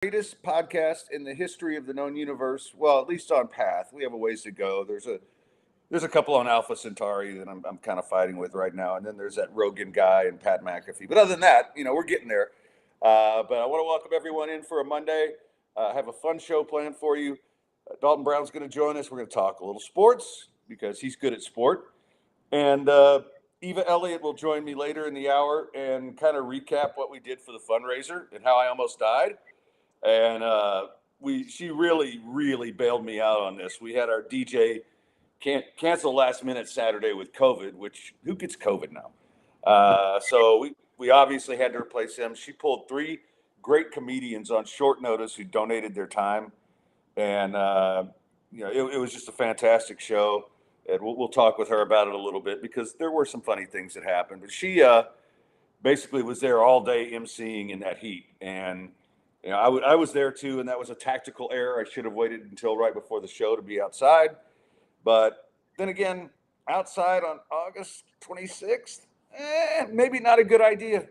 Greatest podcast in the history of the known universe. Well, at least on path. We have a ways to go. There's a couple on Alpha Centauri that I'm kind of fighting with right now, and then there's that Rogan guy and Pat McAfee. But other than that, we're getting there. But I want to welcome everyone in for a Monday. I have a fun show planned for you. Dalton Brown's going to join us. We're going to talk a little sports because he's good at sport, and Eva Elliott will join me later in the hour and kind of recap what we did for the fundraiser and how I almost died. And she really bailed me out on this. We had our DJ cancel last minute Saturday with COVID, which who gets COVID now? So we obviously had to replace him. She pulled three great comedians on short notice who donated their time, and it was just a fantastic show. And we'll talk with her about it a little bit because there were some funny things that happened. But she basically was there all day emceeing in that heat, and I was there too, and that was a tactical error. I should have waited until right before the show to be outside. But then again, outside on August 26th, maybe not a good idea.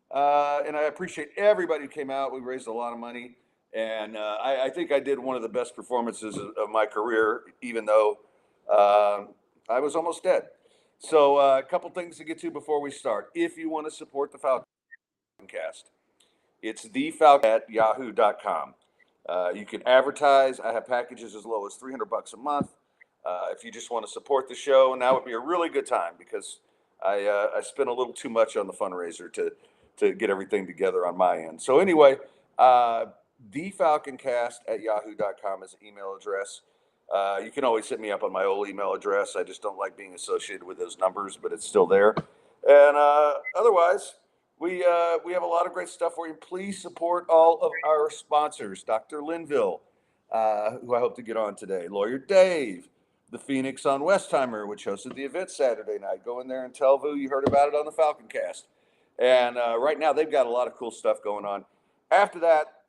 And I appreciate everybody who came out. We raised a lot of money. And I think I did one of the best performances of my career, even though I was almost dead. So a couple things to get to before we start. If you want to support the Falconcast, it's thefalcon@yahoo.com. You can advertise. I have packages as low as $300 a month. If you just want to support the show, now would be a really good time because I spent a little too much on the fundraiser to get everything together on my end. So anyway, thefalconcast@yahoo.com is the email address. You can always hit me up on my old email address. I just don't like being associated with those numbers, but it's still there. And otherwise, we have a lot of great stuff for you. Please support all of our sponsors. Dr. Linville, who I hope to get on today. Lawyer Dave. The Phoenix on Westheimer, which hosted the event Saturday night. Go in there and tell Vu you heard about it on the Falconcast. And right now, they've got a lot of cool stuff going on. After that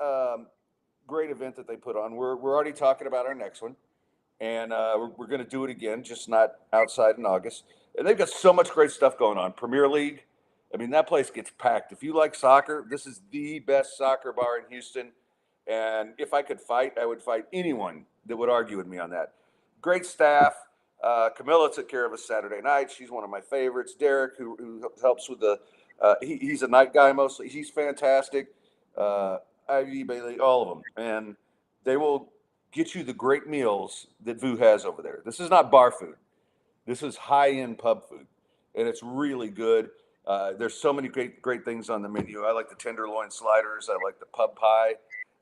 great event that they put on, we're already talking about our next one. And we're going to do it again, just not outside in August. And they've got so much great stuff going on. Premier League. I mean, that place gets packed. If you like soccer, this is the best soccer bar in Houston. And if I could fight, I would fight anyone that would argue with me on that. Great staff. Camilla took care of us Saturday night. She's one of my favorites. Derek, who helps with the he's a night guy mostly. He's fantastic. Ivy, Bailey, all of them. And they will get you the great meals that Vu has over there. This is not bar food. This is high-end pub food. And it's really good. There's so many great things on the menu. I like the tenderloin sliders. I like the pub pie,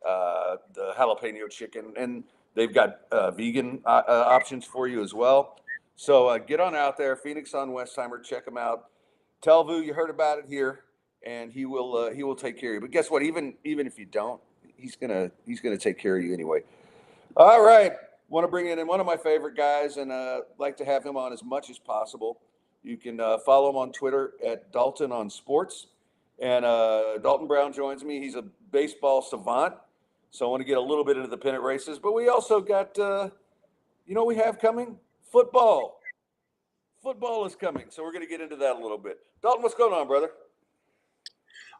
the jalapeno chicken, and they've got vegan options for you as well. So get on out there, Phoenix on Westheimer. Check them out. Tell Vu you heard about it here, and he will take care of you. But guess what? Even if you don't, he's gonna take care of you anyway. All right. Want to bring in one of my favorite guys, and like to have him on as much as possible. You can follow him on Twitter at Dalton on Sports, and Dalton Brown joins me. He's a baseball savant. So I want to get a little bit into the pennant races, but we also got, we have coming? Football. Football is coming, so we're going to get into that a little bit. Dalton, what's going on, brother?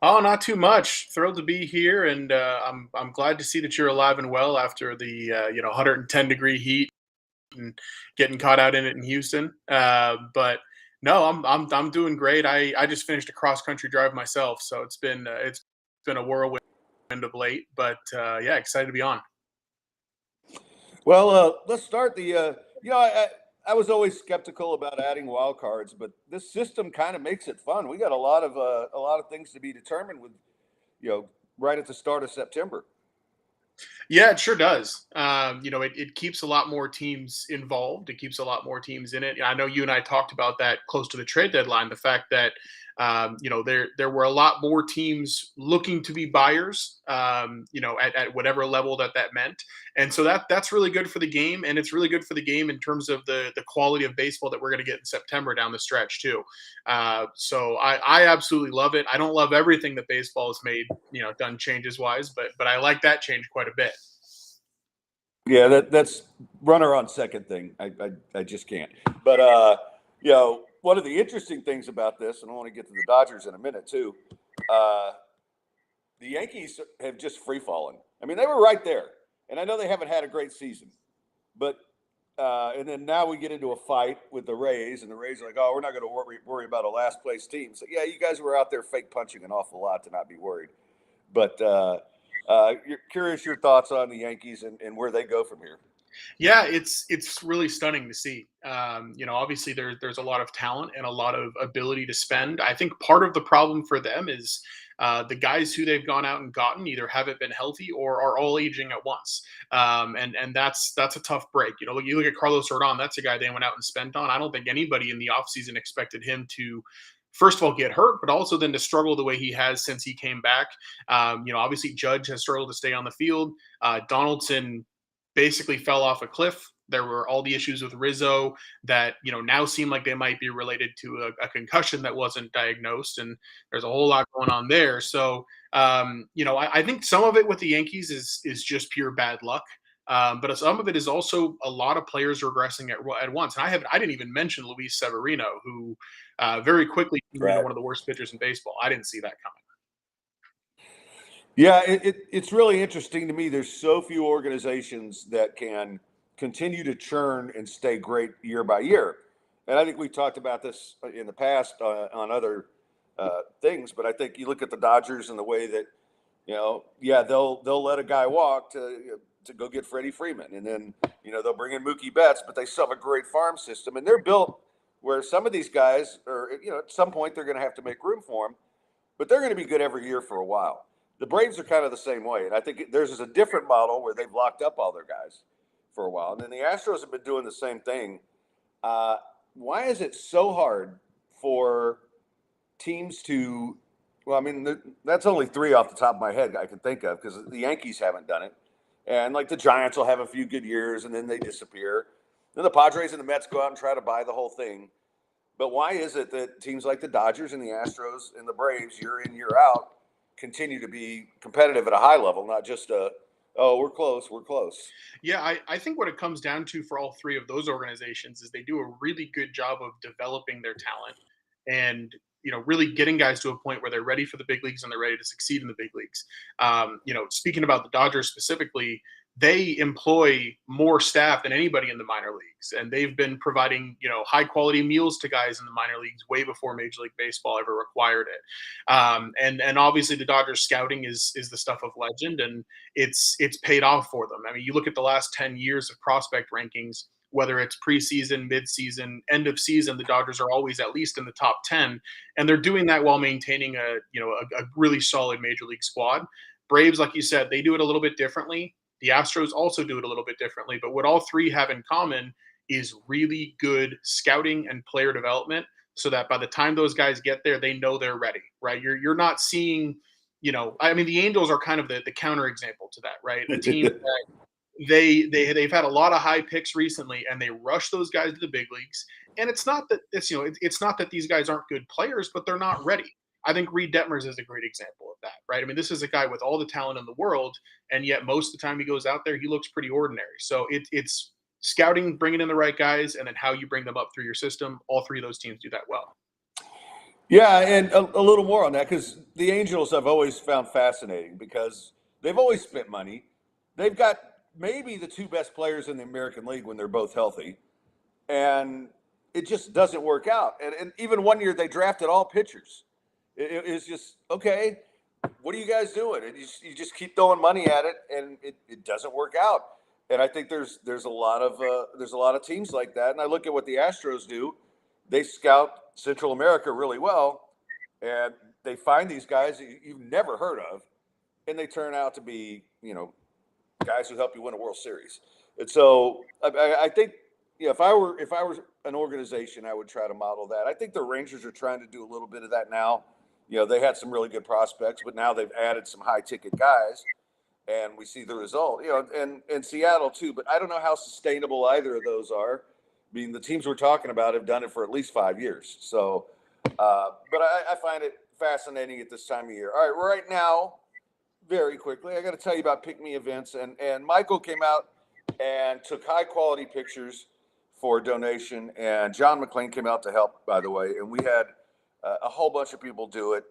Oh, not too much. Thrilled to be here, and I'm glad to see that you're alive and well after the 110-degree heat and getting caught out in it in Houston. But no, I'm doing great. I just finished a cross country drive myself, so it's been a whirlwind of late, but excited to be on. Well, let's start the. I was always skeptical about adding wild cards, but this system kind of makes it fun. We got a lot of things to be determined with, right at the start of September. Yeah, it sure does. It keeps a lot more teams involved. It keeps a lot more teams in it. I know you and I talked about that close to the trade deadline. The fact that there were a lot more teams looking to be buyers. At whatever level that meant, and so that's really good for the game, and it's really good for the game in terms of the quality of baseball that we're going to get in September down the stretch too. So I absolutely love it. I don't love everything that baseball has made, done changes wise, but I like that change quite a bit. Yeah, that's runner on second thing. I just can't. But one of the interesting things about this, and I want to get to the Dodgers in a minute too. The Yankees have just free fallen. mean, they were right there. And I know they haven't had a great season, but and then now we get into a fight with the Rays, and the Rays are like, "Oh, we're not going to worry about a last place team." So yeah, you guys were out there fake punching an awful lot to not be worried. But you're curious your thoughts on the Yankees and where they go from here. Yeah, it's really stunning to see. Obviously there's a lot of talent and a lot of ability to spend. I think part of the problem for them is the guys who they've gone out and gotten either haven't been healthy or are all aging at once, and that's a tough break. You look at Carlos Rodon. That's a guy they went out and spent on. I don't think anybody in the offseason expected him to. First of all, get hurt, but also then to struggle the way he has since he came back. Obviously Judge has struggled to stay on the field. Donaldson basically fell off a cliff. There were all the issues with Rizzo that now seem like they might be related to a concussion that wasn't diagnosed, and there's a whole lot going on there. So I think some of it with the Yankees is just pure bad luck. But some of it is also a lot of players regressing at once. And I didn't even mention Luis Severino, who very quickly turned into Right. one of the worst pitchers in baseball. I didn't see that coming. Yeah, it's really interesting to me. There's so few organizations that can continue to churn and stay great year by year. And I think we talked about this in the past on other things. But I think you look at the Dodgers and the way that yeah, they'll let a guy walk to go get Freddie Freeman, and then they'll bring in Mookie Betts, but they still have a great farm system, and they're built where some of these guys are at some point they're going to have to make room for them, but they're going to be good every year for a while. The Braves are kind of the same way, and I think there's a different model where they've locked up all their guys for a while, and then the Astros have been doing the same thing. Why is it so hard for teams to? Well, I mean, that's only three off the top of my head I can think of because the Yankees haven't done it, and like the Giants will have a few good years and then they disappear. Then the Padres and the Mets go out and try to buy the whole thing. But why is it that teams like the Dodgers and the Astros and the Braves, year in, year out, continue to be competitive at a high level, not just oh, we're close, we're close. Yeah, I think what it comes down to for all three of those organizations is they do a really good job of developing their talent and really getting guys to a point where they're ready for the big leagues and they're ready to succeed in the big leagues. Speaking about the Dodgers specifically, they employ more staff than anybody in the minor leagues, and they've been providing high quality meals to guys in the minor leagues way before Major League Baseball ever required it. And obviously the Dodgers scouting is the stuff of legend, and it's paid off for them. I mean, you look at the last 10 years of prospect rankings, whether it's preseason, midseason, end of season, the Dodgers are always at least in the top 10, and they're doing that while maintaining a really solid major league squad. Braves, like you said, they do it a little bit differently. The Astros also do it a little bit differently, but what all three have in common is really good scouting and player development, so that by the time those guys get there, they know they're ready, right? You're not seeing, I mean, the Angels are kind of the counter example to that, right? A team that they've had a lot of high picks recently, and they rush those guys to the big leagues. And it's not that it's not that these guys aren't good players, but they're not ready. I think Reed Detmers is a great example of that, right? I mean, this is a guy with all the talent in the world, and yet most of the time he goes out there, he looks pretty ordinary. So it's scouting, bringing in the right guys, and then how you bring them up through your system. All three of those teams do that well. Yeah, and a little more on that because the Angels I've always found fascinating because they've always spent money. They've got maybe the two best players in the American League when they're both healthy, and it just doesn't work out. And even one year they drafted all pitchers. It's just okay. What are you guys doing? And you just keep throwing money at it, and it doesn't work out. And I think there's a lot of teams like that. And I look at what the Astros do. They scout Central America really well, and they find these guys that you've never heard of, and they turn out to be guys who help you win a World Series. And so I think if I were an organization, I would try to model that. I think the Rangers are trying to do a little bit of that now. They had some really good prospects, but now they've added some high ticket guys, and we see the result. And Seattle too. But I don't know how sustainable either of those are. I mean, the teams we're talking about have done it for at least 5 years. So, but I find it fascinating at this time of year. All right, right now, very quickly, I got to tell you about Pick Me events. And Michael came out and took high quality pictures for donation, and John McClain came out to help, by the way. And we had a whole bunch of people do it.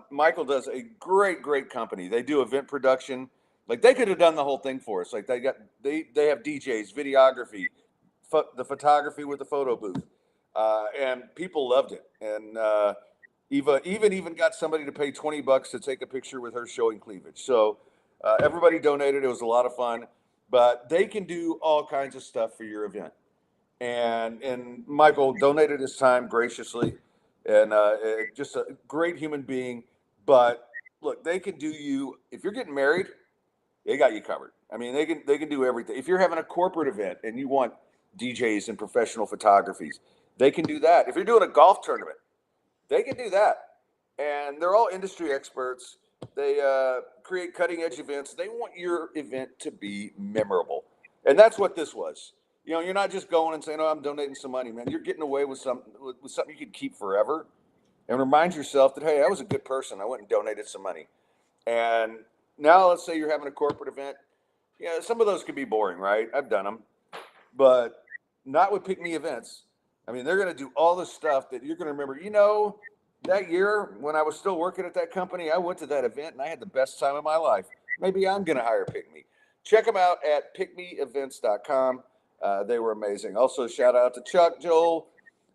Michael does a great company. They do event production. Like they could have done the whole thing for us. Like they have DJs, videography, the photography with the photo booth, and people loved it. And Eva even got somebody to pay $20 to take a picture with her showing cleavage. So everybody donated. It was a lot of fun. But they can do all kinds of stuff for your event. And Michael donated his time graciously, and just a great human being. But look, they can do you if you're getting married. They got you covered. I mean, they can do everything. If you're having a corporate event and you want DJs and professional photographies, they can do that. If you're doing a golf tournament, they can do that. And they're all industry experts. They create cutting edge events. They want your event to be memorable, and that's what this was. You know, you're not just going and saying, "Oh, I'm donating some money, man." You're getting away with something you can keep forever, and remind yourself that, hey, I was a good person. I went and donated some money. And now, let's say you're having a corporate event. Yeah, some of those can be boring, right? I've done them, but not with Pick Me Events. I mean, they're going to do all the stuff that you're going to remember. You know, that year when I was still working at that company, I went to that event and I had the best time of my life. Maybe I'm going to hire Pick Me. Check them out at pickmeevents.com. They were amazing. Also, shout out to Chuck, Joel,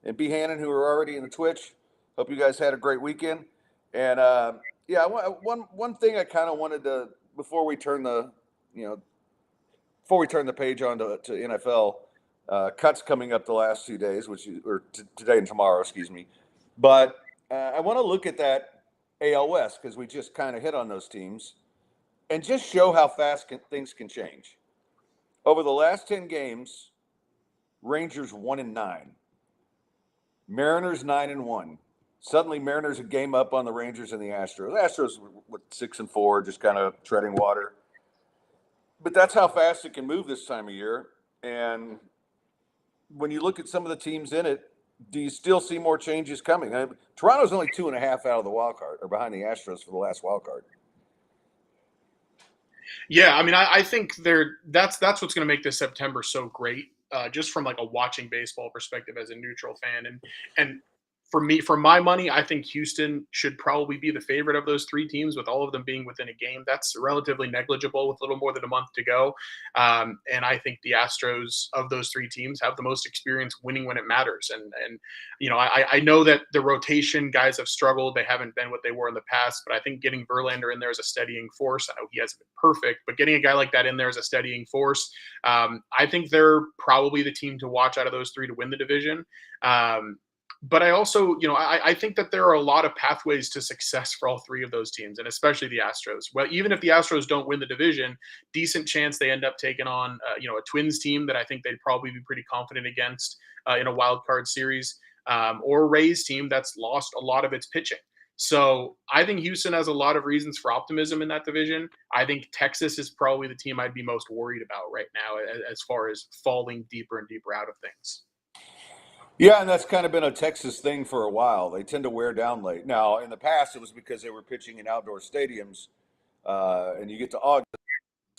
and B. Hannon, who are already in the Twitch. Hope you guys had a great weekend. And yeah, one thing I kind of wanted to before we turn the page on to NFL. Cuts coming up the last 2 days, today and tomorrow, excuse me. But I want to look at that AL West because we just kind of hit on those teams and just show how fast things can change. Over the last 10 games, Rangers 1-9, Mariners 9-1. Suddenly, Mariners a game up on the Rangers and the Astros. The Astros were 6-4, just kind of treading water. But that's how fast it can move this time of year. And when you look at some of the teams in it, do you still see more changes coming? Toronto's only 2.5 out of the wild card, or behind the Astros for the last wild card. Yeah, I mean, I think that's what's going to make this September so great, just from like a watching baseball perspective as a neutral fan, and for my money, I think Houston should probably be the favorite of those three teams, with all of them being within a game. That's relatively negligible with a little more than a month to go. And I think the Astros of those three teams have the most experience winning when it matters. And you know, I know that the rotation guys have struggled. They haven't been what they were in the past, but I think getting Verlander in there as a steadying force, I know he hasn't been perfect, but getting a guy like that in there as a steadying force, I think they're probably the team to watch out of those three to win the division. But I also, you know, I think that there are a lot of pathways to success for all three of those teams, and especially the Astros. Well, even if the Astros don't win the division, decent chance they end up taking on, you know, a Twins team that I think they'd probably be pretty confident against in a wild card series, or a Rays team that's lost a lot of its pitching. So I think Houston has a lot of reasons for optimism in that division. I think Texas is probably the team I'd be most worried about right now as far as falling deeper and deeper out of things. Yeah, and that's kind of been a Texas thing for a while. They tend to wear down late. Now, in the past, it was because they were pitching in outdoor stadiums, and you get to August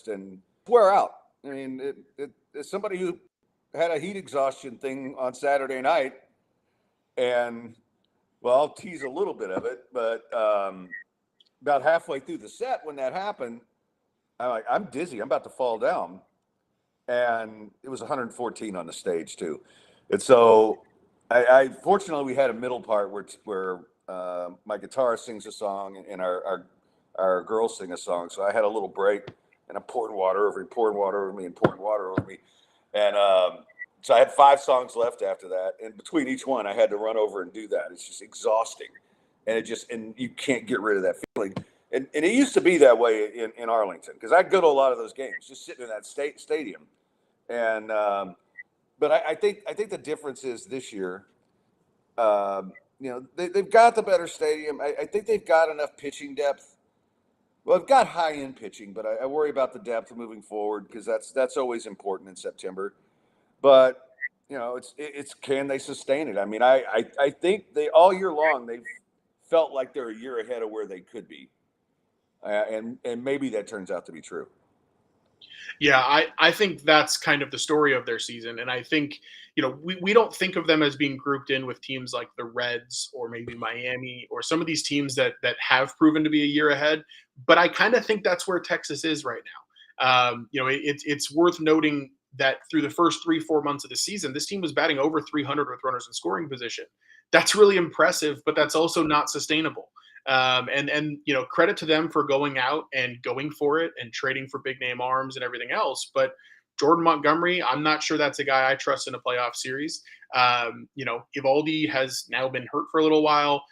and wear out. I mean, it's somebody who had a heat exhaustion thing on Saturday night, and well, I'll tease a little bit of it, but about halfway through the set when that happened, I'm dizzy. I'm about to fall down, and it was 114 on the stage too. And so, I fortunately we had a middle part where my guitarist sings a song and our girls sing a song. So I had a little break, and I'm pouring water over me, and so I had 5 songs left after that. And between each one, I had to run over and do that. It's just exhausting, and you can't get rid of that feeling. And it used to be that way in Arlington because I'd go to a lot of those games, just sitting in that stadium, and. But I think the difference is this year, you know, they've got the better stadium. I think they've got enough pitching depth. Well, they've got high-end pitching, but I worry about the depth moving forward because that's always important in September. But, you know, it's can they sustain it? I mean, I think they all year long they've felt like they're a year ahead of where they could be. And maybe that turns out to be true. Yeah, I think that's kind of the story of their season. And I think, you know, we don't think of them as being grouped in with teams like the Reds or maybe Miami or some of these teams that have proven to be a year ahead. But I kind of think that's where Texas is right now. It's worth noting that through the first 3-4 months of the season, this team was batting over 300 with runners in scoring position. That's really impressive, but that's also not sustainable. And credit to them for going out and going for it and trading for big name arms and everything else. But Jordan Montgomery, I'm not sure that's a guy I trust in a playoff series. Evaldi has now been hurt for a little while.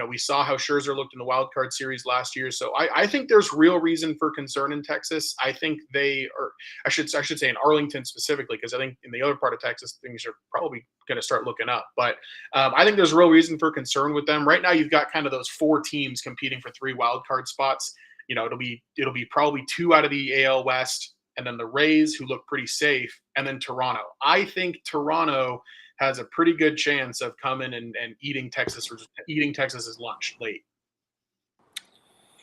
We saw how Scherzer looked in the wild card series last year. So I think there's real reason for concern in Texas. I think they are, I should say in Arlington specifically, because I think in the other part of Texas, things are probably going to start looking up. But I think there's real reason for concern with them. Right now, you've got kind of those 4 teams competing for 3 wild card spots. It'll be probably 2 out of the AL West, and then the Rays, who look pretty safe, and then Toronto. I think Toronto has a pretty good chance of coming and eating Texas's lunch late.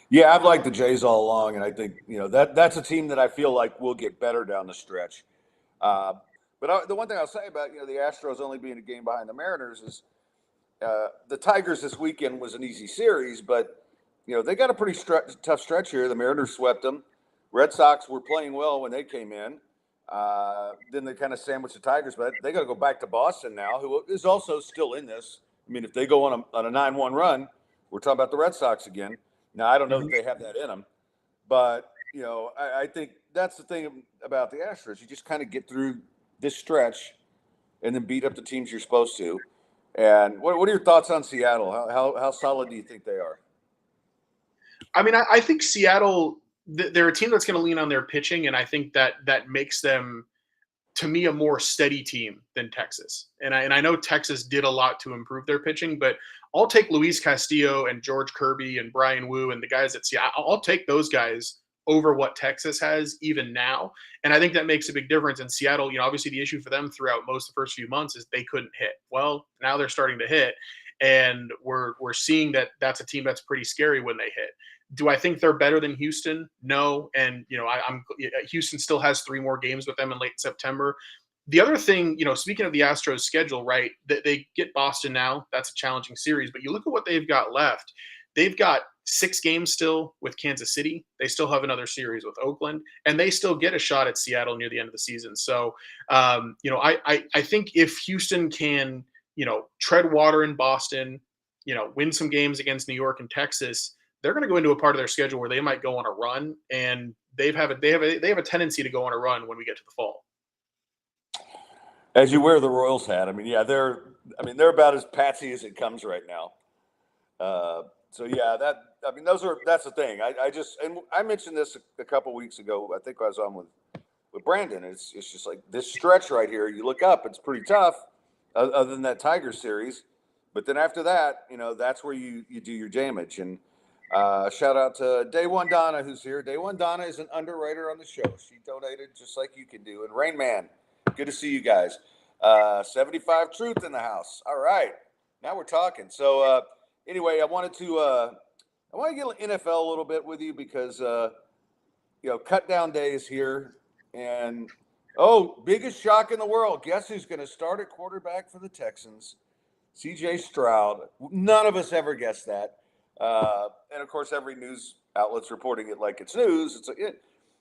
Yeah, I've liked the Jays all along, and I think that's a team that I feel like will get better down the stretch. But the one thing I'll say about the Astros only being a game behind the Mariners is the Tigers this weekend was an easy series, but they got a pretty tough stretch here. The Mariners swept them. Red Sox were playing well when they came in. Then they kind of sandwiched the Tigers, but they got to go back to Boston now, who is also still in this. I mean, if they go on a 9-1 run, we're talking about the Red Sox again. Now, I don't know that they have that in them, but I think that's the thing about the Astros. You just kind of get through this stretch and then beat up the teams you're supposed to. And what are your thoughts on Seattle? How solid do you think they are? I mean, I think Seattle, they're a team that's going to lean on their pitching, and I think that makes them, to me, a more steady team than Texas. And I know Texas did a lot to improve their pitching, but I'll take Luis Castillo and George Kirby and Brian Wu and the guys at Seattle. I'll take those guys over what Texas has even now. And I think that makes a big difference. In Seattle, obviously the issue for them throughout most of the first few months is they couldn't hit. Well, now they're starting to hit, and we're seeing that that's a team that's pretty scary when they hit. Do I think they're better than Houston? No. And, Houston still has 3 more games with them in late September. The other thing, speaking of the Astros schedule, right, they get Boston now. That's a challenging series. But you look at what they've got left. They've got 6 games still with Kansas City. They still have another series with Oakland, and they still get a shot at Seattle near the end of the season. So, I think if Houston can, tread water in Boston, win some games against New York and Texas, they're going to go into a part of their schedule where they might go on a run, and they have a tendency to go on a run when we get to the fall. As you wear the Royals hat, I mean, yeah, they're about as patsy as it comes right now. So yeah, that's the thing. I mentioned this a couple weeks ago. I think I was on with Brandon. It's just like this stretch right here. You look up, it's pretty tough, other than that Tiger series. But then after that, that's where you do your damage. And shout out to Day One Donna, who's here. Day One Donna is an underwriter on the show. She donated just like you can do. And Rain Man, good to see you guys. 75 Truth in the house. All right, now we're talking. So anyway, I wanted to get NFL a little bit with you because cut down day is here, and biggest shock in the world. Guess who's going to start at quarterback for the Texans? C.J. Stroud. None of us ever guessed that. And of course, every news outlet's reporting it like it's news.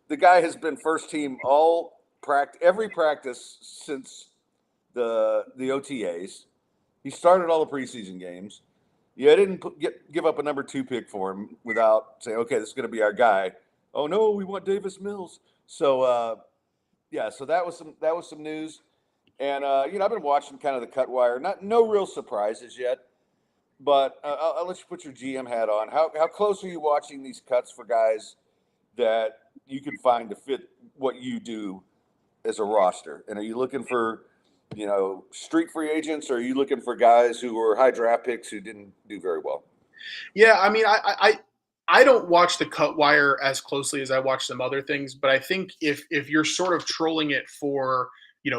The guy has been first team every practice since the OTAs. He started all the preseason games. Yeah, I didn't give up a number 2 pick for him without saying, okay, this is going to be our guy. Oh no, we want Davis Mills. So so that was some news. And I've been watching kind of the cut wire. No real surprises yet. But I'll let you put your GM hat on. How close are you watching these cuts for guys that you can find to fit what you do as a roster? And are you looking for, street free agents, or are you looking for guys who were high draft picks who didn't do very well? Yeah, I mean, I don't watch the cut wire as closely as I watch some other things, but I think if you're sort of trolling it for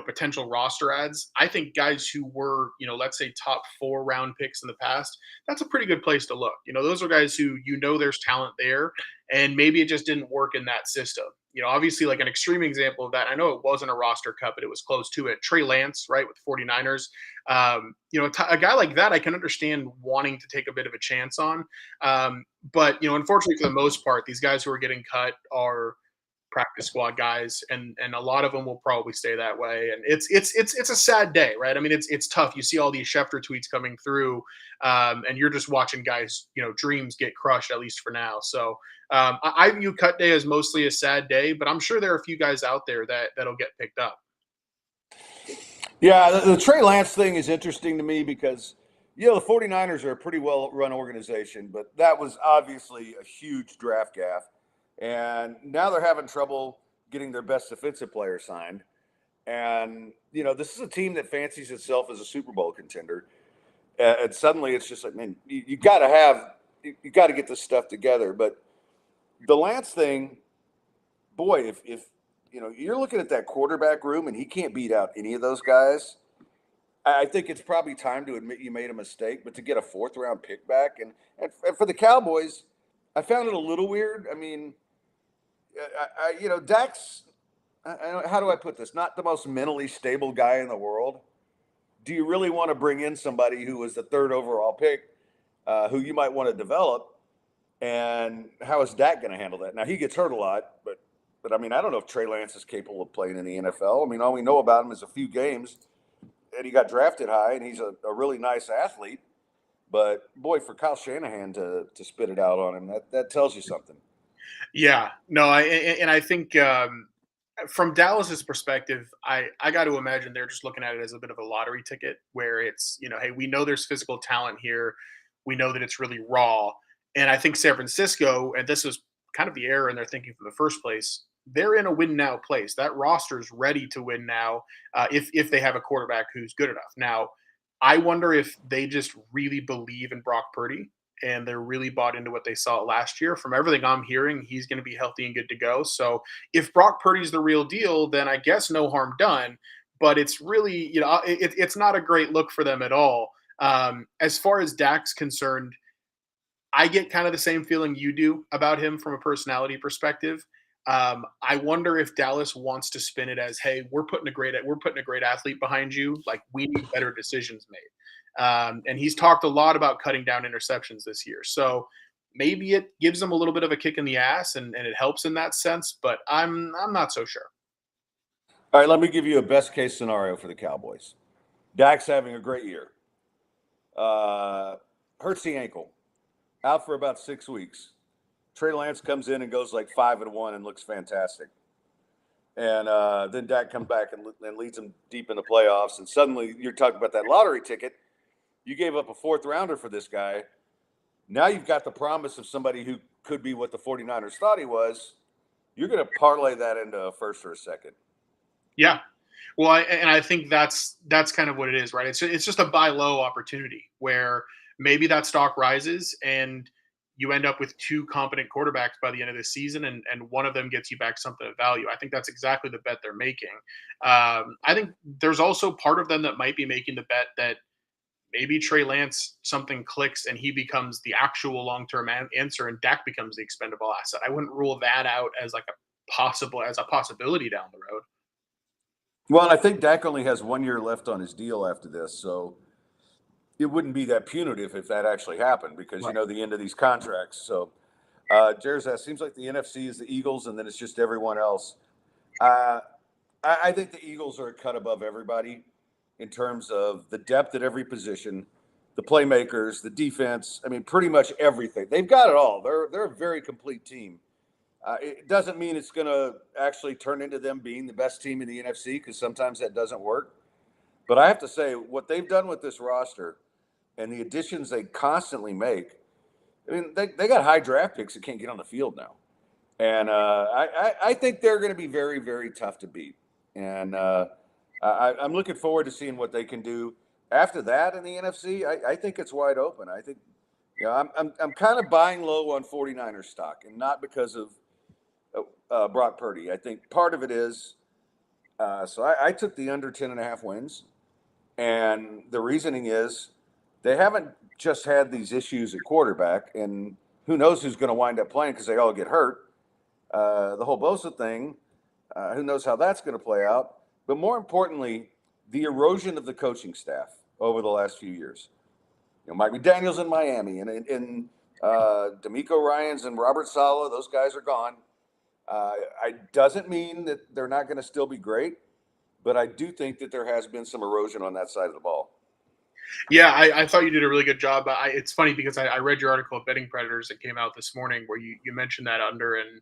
potential roster ads, I think guys who were, let's say top 4 round picks in the past, that's a pretty good place to look. Those are guys who, there's talent there, and maybe it just didn't work in that system. Obviously, like an extreme example of that, I know it wasn't a roster cut, but it was close to it. Trey Lance, right, with the 49ers. A guy like that, I can understand wanting to take a bit of a chance on. But, unfortunately, for the most part, these guys who are getting cut are practice squad guys, and a lot of them will probably stay that way. And it's a sad day, right? I mean, it's tough. You see all these Schefter tweets coming through, and you're just watching guys, dreams get crushed, at least for now. So I view cut day as mostly a sad day, but I'm sure there are a few guys out there that'll get picked up. Yeah, the Trey Lance thing is interesting to me because, the 49ers are a pretty well-run organization, but that was obviously a huge draft gaffe. And now they're having trouble getting their best defensive player signed. And, this is a team that fancies itself as a Super Bowl contender. And suddenly it's just like, man, you got to get this stuff together. But the Lance thing, boy, if you're looking at that quarterback room and he can't beat out any of those guys, I think it's probably time to admit you made a mistake. But to get a 4th-round pick back, and for the Cowboys, I found it a little weird. I mean, Dak's, how do I put this? Not the most mentally stable guy in the world. Do you really want to bring in somebody who was the 3rd overall pick, who you might want to develop? And how is Dak going to handle that? Now, he gets hurt a lot, but I mean, I don't know if Trey Lance is capable of playing in the NFL. I mean, all we know about him is a few games, and he got drafted high, and he's a really nice athlete. But boy, for Kyle Shanahan to spit it out on him, that tells you something. Yeah, no, I think from Dallas's perspective, I got to imagine they're just looking at it as a bit of a lottery ticket, where it's hey, we know there's physical talent here, we know that it's really raw, and I think San Francisco, and this was kind of the error in their thinking from the first place, they're in a win now place. That roster's ready to win now, if they have a quarterback who's good enough. Now, I wonder if they just really believe in Brock Purdy and they're really bought into what they saw last year. From everything I'm hearing, he's going to be healthy and good to go. So if Brock Purdy's the real deal, then I guess no harm done. But it's really, it's not a great look for them at all. As far as Dak's concerned, I get kind of the same feeling you do about him from a personality perspective. I wonder if Dallas wants to spin it as, "Hey, we're putting a great athlete behind you. Like, we need better decisions made." And he's talked a lot about cutting down interceptions this year, so maybe it gives him a little bit of a kick in the ass, and it helps in that sense. But I'm not so sure. All right, let me give you a best case scenario for the Cowboys. Dak's having a great year. Hurts the ankle, out for about 6 weeks. Trey Lance comes in and goes like 5-1 and looks fantastic. And then Dak comes back and leads them deep in the playoffs. And suddenly you're talking about that lottery ticket. You gave up a 4th-rounder for this guy. Now you've got the promise of somebody who could be what the 49ers thought he was. You're going to parlay that into a 1st or a 2nd. Yeah. Well, I think that's kind of what it is, right? It's just a buy low opportunity where maybe that stock rises and you end up with 2 competent quarterbacks by the end of the season, and one of them gets you back something of value. I think that's exactly the bet they're making. I think there's also part of them that might be making the bet that maybe Trey Lance, something clicks and he becomes the actual long-term answer, and Dak becomes the expendable asset. I wouldn't rule that out as a possibility down the road. Well, and I think Dak only has 1 year left on his deal after this, so it wouldn't be that punitive if that actually happened because Right. the end of these contracts. So, Jared says, seems like the NFC is the Eagles, and then it's just everyone else. I think the Eagles are a cut above everybody in terms of the depth at every position, the playmakers, the defense. I mean, pretty much everything. They've got it all. They're a very complete team. It doesn't mean it's going to actually turn into them being the best team in the NFC because sometimes that doesn't work. But I have to say, what they've done with this roster and the additions they constantly make, I mean, they got high draft picks that can't get on the field now. And I think they're going to be very, very tough to beat. And I'm looking forward to seeing what they can do after that in the NFC. I think it's wide open. I think, I'm kind of buying low on 49ers stock, and not because of Brock Purdy. I think part of it is, so I took the under 10.5 wins. And the reasoning is they haven't just had these issues at quarterback, and who knows who's going to wind up playing because they all get hurt. The whole Bosa thing, who knows how that's going to play out. But more importantly, the erosion of the coaching staff over the last few years. Mike McDaniel's in Miami, and D'Amico Ryans and Robert Saleh, those guys are gone. It doesn't mean that they're not going to still be great, but I do think that there has been some erosion on that side of the ball. Yeah, I thought you did a really good job. It's funny because I read your article at Betting Predators that came out this morning where you mentioned that under, and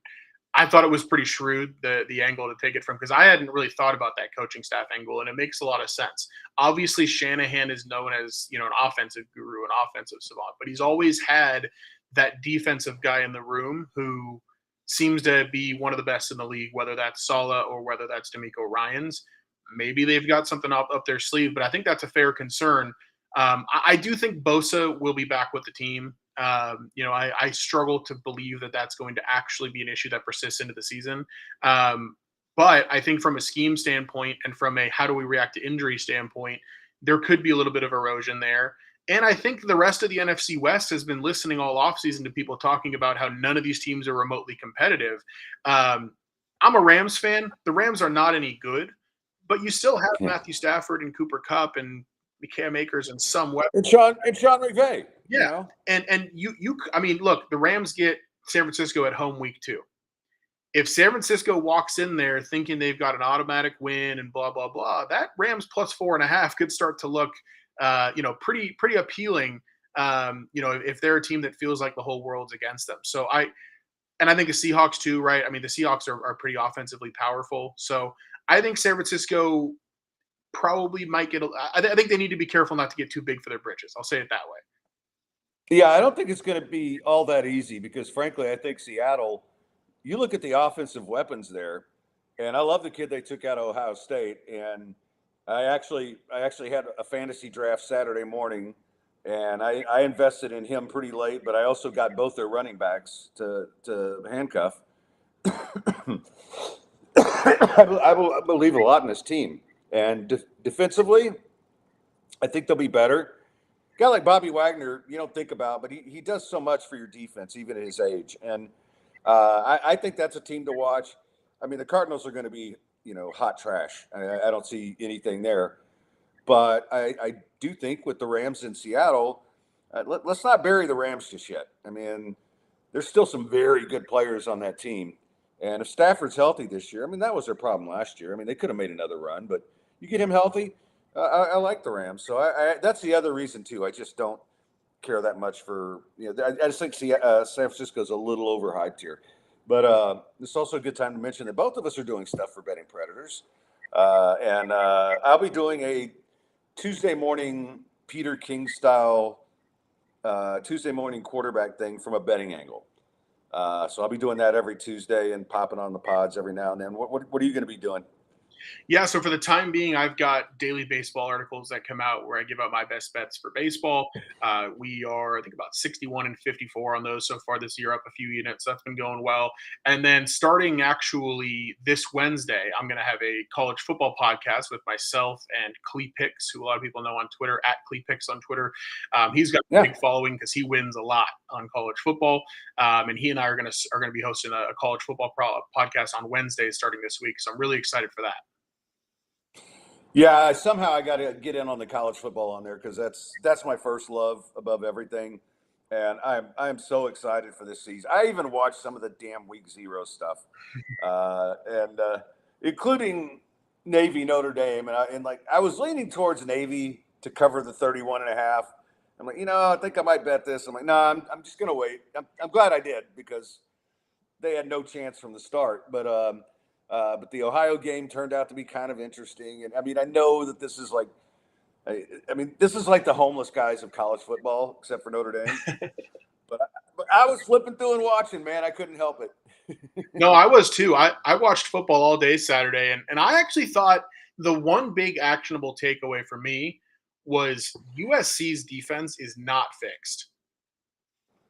I thought it was pretty shrewd, the angle to take it from, because I hadn't really thought about that coaching staff angle, and it makes a lot of sense. Obviously, Shanahan is known as, an offensive guru, an offensive savant, but he's always had that defensive guy in the room who seems to be one of the best in the league, whether that's Sala or whether that's D'Amico Ryans. Maybe they've got something up their sleeve, but I think that's a fair concern. I do think Bosa will be back with the team. I struggle to believe that that's going to actually be an issue that persists into the season. But I think from a scheme standpoint and from a how do we react to injury standpoint, there could be a little bit of erosion there. And I think the rest of the NFC West has been listening all offseason to people talking about how none of these teams are remotely competitive. I'm a Rams fan. The Rams are not any good, but you still have Yeah. Matthew Stafford and Cooper Kupp and Cam Akers and some weapons. And Sean McVay. Yeah. And I mean, look, the Rams get San Francisco at home week 2. If San Francisco walks in there thinking they've got an automatic win and blah, blah, blah, that Rams plus 4.5 could start to look, pretty appealing. If they're a team that feels like the whole world's against them. So I think the Seahawks too, right? I mean, the Seahawks are pretty offensively powerful. So I think San Francisco probably might get. I think they need to be careful not to get too big for their britches. I'll say it that way. Yeah, I don't think it's going to be all that easy because, frankly, I think Seattle. You look at the offensive weapons there, and I love the kid they took out of Ohio State. And I actually had a fantasy draft Saturday morning, and I invested in him pretty late. But I also got both their running backs to handcuff. I believe a lot in this team. And defensively, I think they'll be better. A guy like Bobby Wagner, you don't think about, but he does so much for your defense, even at his age. And I think that's a team to watch. I mean, the Cardinals are going to be, hot trash. I don't see anything there. But I do think with the Rams in Seattle, let's not bury the Rams just yet. I mean, there's still some very good players on that team. And if Stafford's healthy this year, I mean, that was their problem last year. I mean, they could have made another run, but you get him healthy, I like the Rams. So that's the other reason, too. I just don't care that much for, I just think San Francisco's a little overhyped here. But it's also a good time to mention that both of us are doing stuff for Betting Predators. And I'll be doing a Tuesday morning Peter King style Tuesday morning quarterback thing from a betting angle. So I'll be doing that every Tuesday and popping on the pods every now and then. What are you going to be doing? Yeah, so for the time being, I've got daily baseball articles that come out where I give out my best bets for baseball. We are, I think, about 61 and 54 on those so far this year, up a few units. That's been going well. And then starting actually this Wednesday, I'm going to have a college football podcast with myself and Clee Picks, who a lot of people know on Twitter, at Clee Picks on Twitter. He's got a big following because he wins a lot on college football. And he and I are going to be hosting a college football podcast on Wednesday starting this week. So I'm really excited for that. Yeah, somehow I got to get in on the college football on there because that's my first love above everything, and I'm so excited for this season. I even watched some of the damn Week 0 stuff, and including Navy Notre Dame, and I was leaning towards Navy to cover the 31.5. I'm like, I think I might bet this. I'm like, no, I'm just gonna wait. I'm glad I did because they had no chance from the start, but the Ohio game turned out to be kind of interesting. And I mean, I know that this is like the homeless guys of college football, except for Notre Dame. but I was flipping through and watching, man. I couldn't help it. No, I was too. I watched football all day Saturday, and I actually thought the one big actionable takeaway for me was USC's defense is not fixed.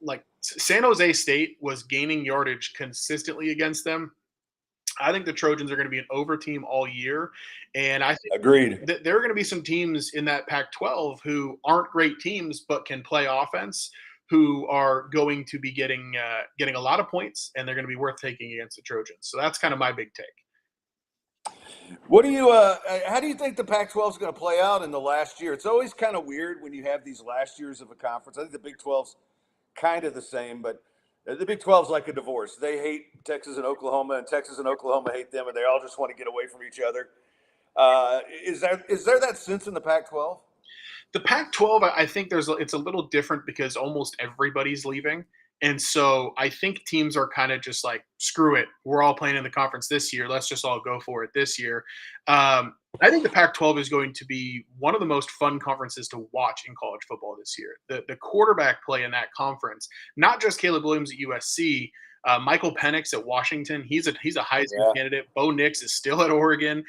Like San Jose State was gaining yardage consistently against them. I think the Trojans are going to be an over team all year. And I think agreed that there are going to be some teams in that Pac-12 who aren't great teams but can play offense, who are going to be getting a lot of points, and they're going to be worth taking against the Trojans. So that's kind of my big take. What do you how do you think the Pac-12 is going to play out in the last year? It's always kind of weird when you have these last years of a conference. I think the Big 12's kind of the same, but The Big 12 is like a divorce. They hate Texas and Oklahoma, and Texas and Oklahoma hate them, and they all just want to get away from each other. Is there that sense in the Pac-12? The Pac-12, I think it's a little different because almost everybody's leaving. And so I think teams are kind of just like, screw it. We're all playing in the conference this year. Let's just all go for it this year. I think the Pac-12 is going to be one of the most fun conferences to watch in college football this year. The quarterback play in that conference, not just Caleb Williams at USC, Michael Penix at Washington. He's a Heisman candidate. Bo Nix is still at Oregon.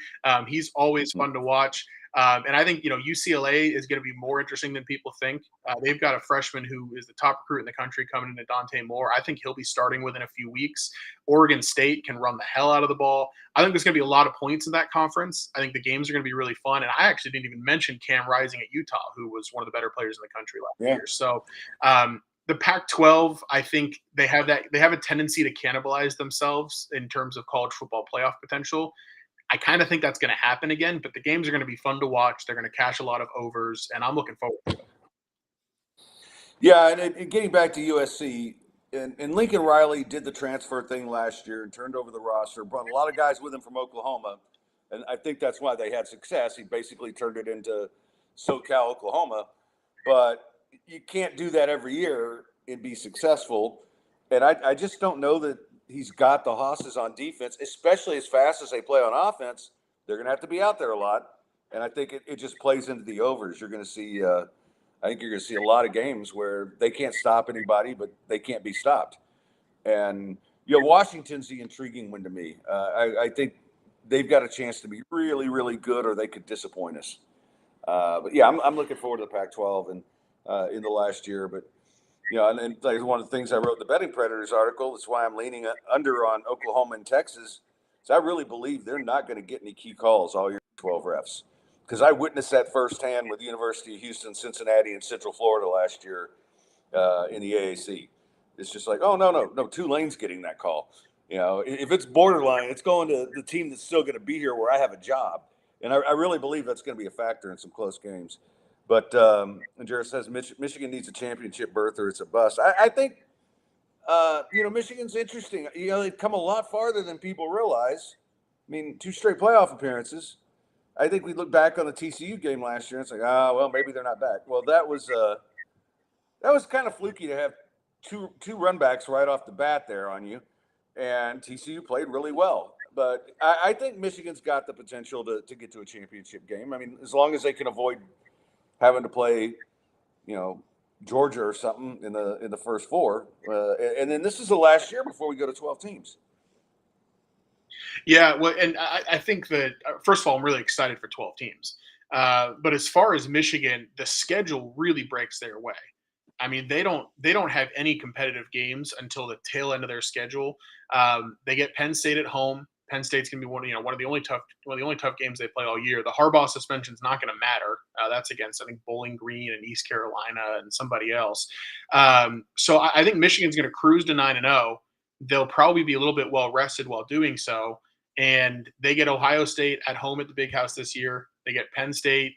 He's always fun to watch. And I think, UCLA is going to be more interesting than people think. They've got a freshman who is the top recruit in the country coming into Dante Moore. I think he'll be starting within a few weeks. Oregon State can run the hell out of the ball. I think there's going to be a lot of points in that conference. I think the games are going to be really fun. And I actually didn't even mention Cam Rising at Utah, who was one of the better players in the country last year. So the Pac-12, I think they have a tendency to cannibalize themselves in terms of college football playoff potential. I kind of think that's going to happen again, but the games are going to be fun to watch. They're going to cash a lot of overs, and I'm looking forward to it. Yeah, and getting back to USC, and Lincoln Riley did the transfer thing last year and turned over the roster, brought a lot of guys with him from Oklahoma, and I think that's why they had success. He basically turned it into SoCal, Oklahoma, but you can't do that every year and be successful, and I just don't know that he's got the hosses on defense, especially as fast as they play on offense. They're going to have to be out there a lot, and I think it just plays into the overs. You're going to see I think you're going to see a lot of games where they can't stop anybody, but they can't be stopped. And, Washington's the intriguing one to me. I think they've got a chance to be really, really good, or they could disappoint us. But, yeah, I'm looking forward to the Pac-12 and in the last year. But, and like one of the things I wrote in the Betting Predators article, that's why I'm leaning under on Oklahoma and Texas, is I really believe they're not going to get any key calls all year, 12 refs. Because I witnessed that firsthand with the University of Houston, Cincinnati, and Central Florida last year in the AAC. It's just like, oh, no, Tulane's getting that call. If it's borderline, it's going to the team that's still going to be here where I have a job. And I really believe that's going to be a factor in some close games. But and Jared says Michigan needs a championship berth or it's a bust. I think, Michigan's interesting. They've come a lot farther than people realize. I mean, 2 straight playoff appearances. I think we look back on the TCU game last year and it's like, well, maybe they're not back. Well, that was kind of fluky to have two run backs right off the bat there on you, and TCU played really well. But I think Michigan's got the potential to get to a championship game. I mean, as long as they can avoid having to play, Georgia or something in the first 4, and then this is the last year before we go to 12 teams. Yeah, well, and I think that first of all, I'm really excited for 12 teams. But as far as Michigan, the schedule really breaks their way. I mean, they don't have any competitive games until the tail end of their schedule. They get Penn State at home. Penn State's gonna be one of the only tough games they play all year. The Harbaugh suspension is not going to matter. That's against, I think, Bowling Green and East Carolina and somebody else. So I think Michigan's going to cruise to 9-0. They'll probably be a little bit well rested while doing so. And they get Ohio State at home at the Big House this year. They get Penn State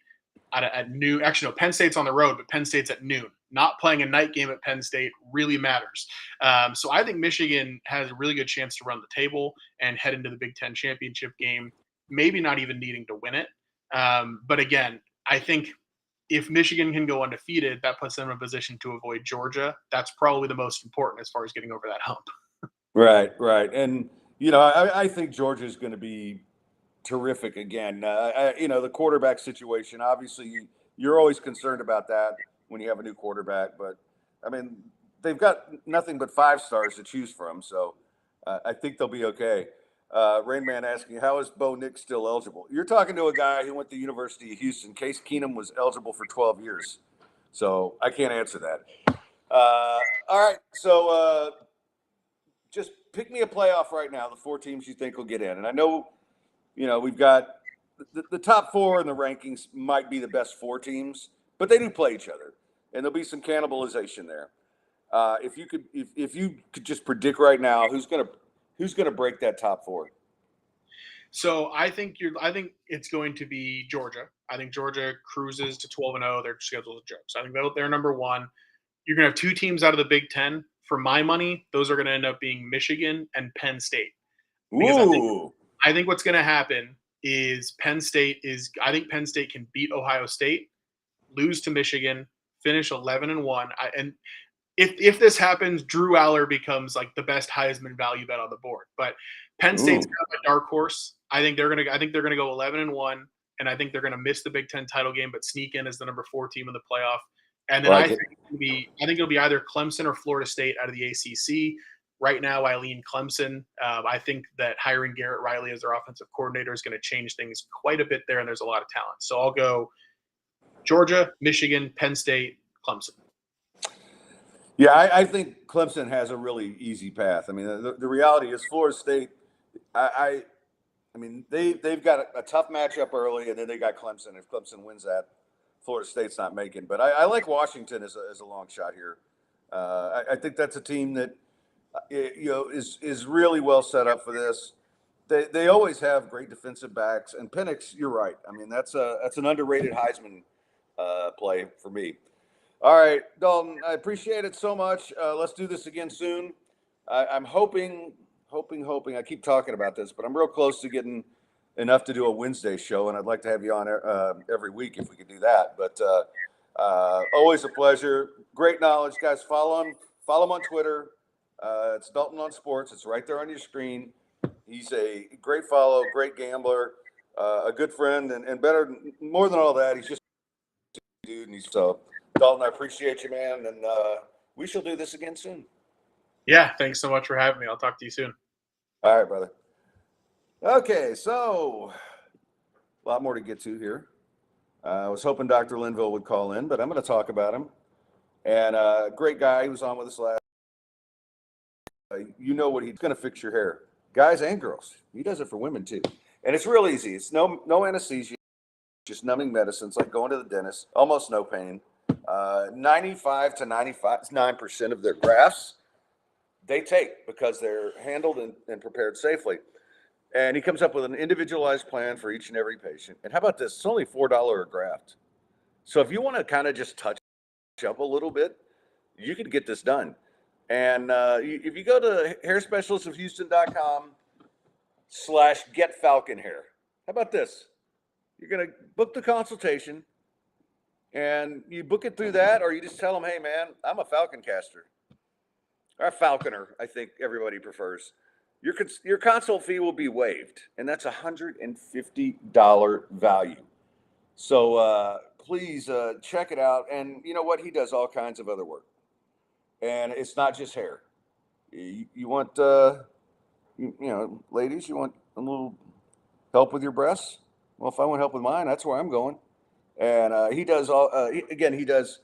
at noon. Actually, no, Penn State's on the road, but Penn State's at noon. Not playing a night game at Penn State really matters. So I think Michigan has a really good chance to run the table and head into the Big Ten championship game, maybe not even needing to win it. But again, I think if Michigan can go undefeated, that puts them in a position to avoid Georgia. That's probably the most important as far as getting over that hump. Right. And, I think Georgia is going to be terrific again. The quarterback situation, obviously, you're always concerned about that when you have a new quarterback. But, I mean, they've got nothing but 5 stars to choose from. So I think they'll be okay. Rain Man asking, how is Bo Nix still eligible? You're talking to a guy who went to the University of Houston. Case Keenum was eligible for 12 years. So I can't answer that. All right. So just pick me a playoff right now, the 4 teams you think will get in. And I know, we've got the top 4 in the rankings might be the best 4 teams, but they do play each other, and there'll be some cannibalization there. If you could just predict right now who's gonna break that top 4. So I think it's going to be Georgia. I think Georgia cruises to 12-0. Their schedule's a joke. So I think they're number 1. You're going to have 2 teams out of the Big Ten for my money, those are going to end up being Michigan and Penn State. Because Ooh. I think what's going to happen is I think Penn State can beat Ohio State, lose to Michigan, finish 11-1. And if this happens, Drew Aller becomes like the best Heisman value bet on the board. But Penn State's kind of a dark horse. I think they're gonna go 11-1, and I think they're gonna miss the Big Ten title game, but sneak in as the number 4 team in the playoff. And then I think it'll be either Clemson or Florida State out of the ACC. Right now, I lean Clemson. I think that hiring Garrett Riley as their offensive coordinator is going to change things quite a bit there, and there's a lot of talent. So I'll go Georgia, Michigan, Penn State, Clemson. Yeah, I think Clemson has a really easy path. I mean, the reality is Florida State. I mean, they've got a tough matchup early, and then they got Clemson. If Clemson wins that, Florida State's not making. But I like Washington as a long shot here. I think that's a team that is really well set up for this. They always have great defensive backs, and Penix, you're right. I mean, that's an underrated Heisman play for me. All right, Dalton, I appreciate it so much. Let's do this again soon. I'm hoping. I keep talking about this, but I'm real close to getting enough to do a Wednesday show, and I'd like to have you on every week if we could do that. But always a pleasure. Great knowledge, guys. Follow him on Twitter. It's Dalton on Sports. It's right there on your screen. He's a great follow, great gambler, a good friend, and better, more than all that, he's just a dude. And so, Dalton, I appreciate you, man, and we shall do this again soon. Yeah, thanks so much for having me. I'll talk to you soon. All right, brother. Okay, so a lot more to get to here. I was hoping Dr. Linville would call in, but I'm going to talk about him. And great guy. He was on with us last. You know what he's going to fix your hair, guys and girls. He does it for women too, and it's real easy. It's no anesthesia, just numbing medicines, like going to the dentist. Almost no pain. 95 to 99% of their grafts they take because they're handled and prepared safely. And he comes up with an individualized plan for each and every patient. And how about this? It's only $4 a graft. So if you want to kind of just touch up a little bit, you could get this done. And if you go to hairspecialistofhouston.com/getfalconhair, how about this? You're going to book the consultation, and you book it through that, or you just tell them, hey, man, I'm a Falconcaster. Or a Falconer, I think everybody prefers. Your consult fee will be waived, and that's $150 value. So please check it out. And you know what? He does all kinds of other work. And it's not just hair. You want, ladies, you want a little help with your breasts? Well, if I want help with mine, that's where I'm going. And he does he does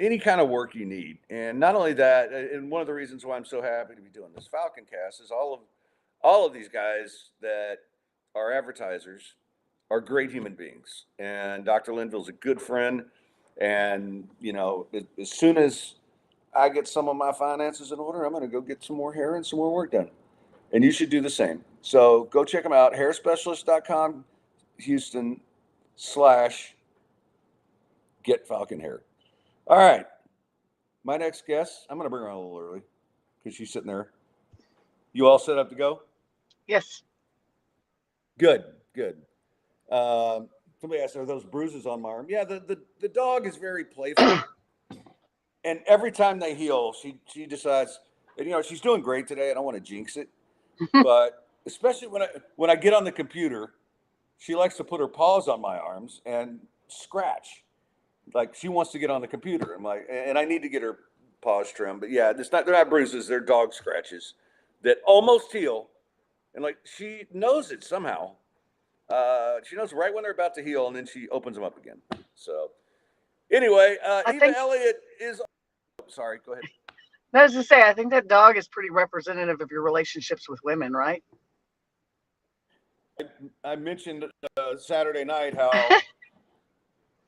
any kind of work you need. And not only that, and one of the reasons why I'm so happy to be doing this Falconcast is all of these guys that are advertisers are great human beings. And Dr. Linville's a good friend. And, as soon as I get some of my finances in order, I'm going to go get some more hair and some more work done. And you should do the same. So go check them out. Hairspecialist.com, Houston/getfalconhair. All right. My next guest, I'm going to bring her on a little early because she's sitting there. You all set up to go? Yes. Good. Somebody asked, are those bruises on my arm? Yeah, the dog is very playful. And every time they heal, she decides, and, she's doing great today. I don't want to jinx it. But especially when I get on the computer, she likes to put her paws on my arms and scratch. Like she wants to get on the computer. I'm like, and I need to get her paws trimmed. But yeah, they're not bruises, they're dog scratches that almost heal. And like she knows it somehow. She knows right when they're about to heal, and then she opens them up again. So anyway, Eva Elliott is. Sorry, go ahead. I was to say, I think that dog is pretty representative of your relationships with women, right? I mentioned Saturday night how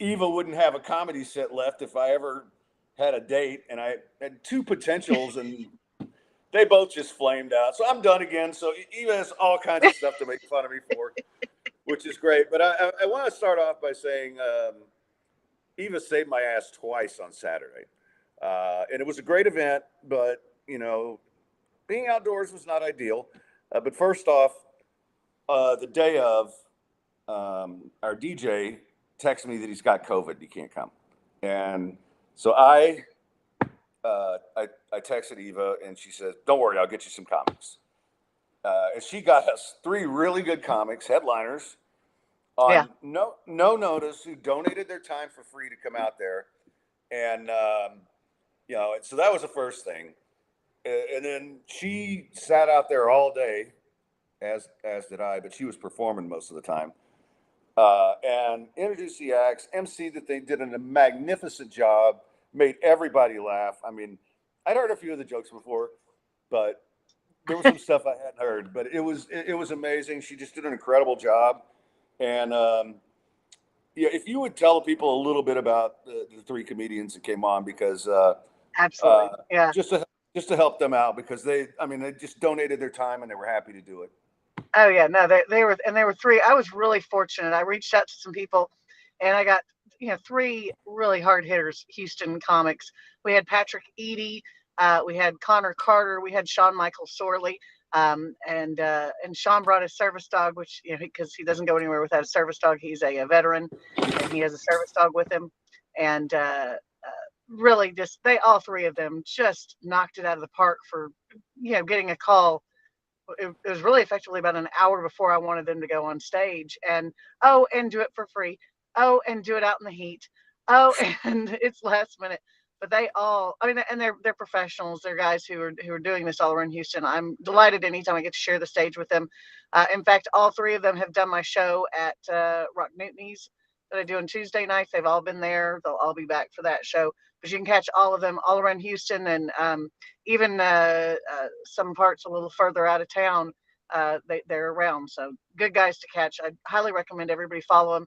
Eva wouldn't have a comedy set left if I ever had a date, and I had two potentials, and they both just flamed out. So I'm done again. So Eva has all kinds of stuff to make fun of me for, which is great. But I want to start off by saying Eva saved my ass twice on Saturday. And it was a great event, but, being outdoors was not ideal. But first off, the day of, our DJ texted me that he's got COVID. He can't come. And so I texted Eva and she says, don't worry, I'll get you some comics. And she got us 3 really good comics, headliners, on no notice, who donated their time for free to come out there. And, so that was the first thing. And then she sat out there all day, as did I, but she was performing most of the time. And introduced the acts, MC that they did a magnificent job, made everybody laugh. I mean, I'd heard a few of the jokes before, but there was some stuff I hadn't heard. But it was amazing. She just did an incredible job. And if you would tell people a little bit about the 3 comedians that came on, because Absolutely, yeah. Just to help them out, because they just donated their time and they were happy to do it. Oh yeah, no, they were 3. I was really fortunate. I reached out to some people, and I got 3 really hard hitters, Houston comics. We had Patrick Eady, we had Connor Carter, we had Shawn Michael Sorley, and Sean brought his service dog, which because he doesn't go anywhere without a service dog. He's a veteran, and he has a service dog with him, and really just all 3 of them just knocked it out of the park for getting a call. It was really effectively about an hour before I wanted them to go on stage, and do it for free. And do it out in the heat. And it's last minute. But they all, and they're professionals. They're guys who are doing this all around Houston. I'm delighted anytime I get to share the stage with them. In fact, all 3 of them have done my show at Rock Newton's that I do on Tuesday nights. They've all been there. They'll all be back for that show. But you can catch all of them all around Houston, and even some parts a little further out of town. They're around. So good guys to catch. I highly recommend everybody follow them.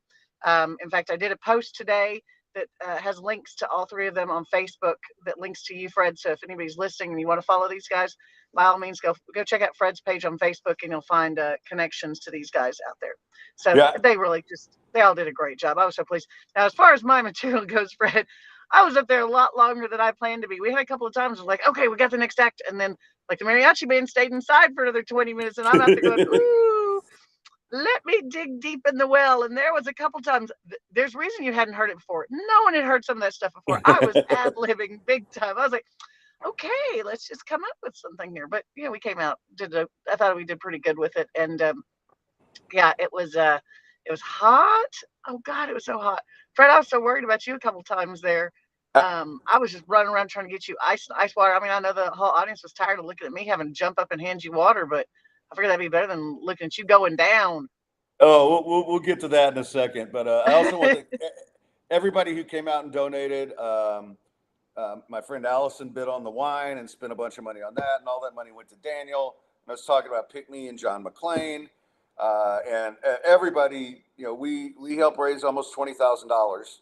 In fact, I did a post today that has links to all 3 of them on Facebook, that links to you, Fred. So if anybody's listening and you want to follow these guys, by all means, go check out Fred's page on Facebook, and you'll find connections to these guys out there. So they all did a great job. I was so pleased. Now, as far as my material goes, Fred, I was up there a lot longer than I planned to be. We had a couple of times, I was like, okay, we got the next act. And then like the mariachi band stayed inside for another 20 minutes, and I'm out there going, ooh, let me dig deep in the well. And there was a couple times, there's a reason you hadn't heard it before. No one had heard some of that stuff before. I was ad-libbing big time. I was like, okay, let's just come up with something here. But we came out, I thought we did pretty good with it. And it was hot. Oh God, it was so hot. Fred, I was so worried about you a couple times there. I was just running around trying to get you ice water. I know the whole audience was tired of looking at me having to jump up and hand you water, but I figured that'd be better than looking at you going down. Oh, we'll get to that in a second. But I also want to everybody who came out and donated. My friend Allison bid on the wine and spent a bunch of money on that, and all that money went to Daniel. And I was talking about Pick Me and John McClane, and everybody. We helped raise almost $20,000.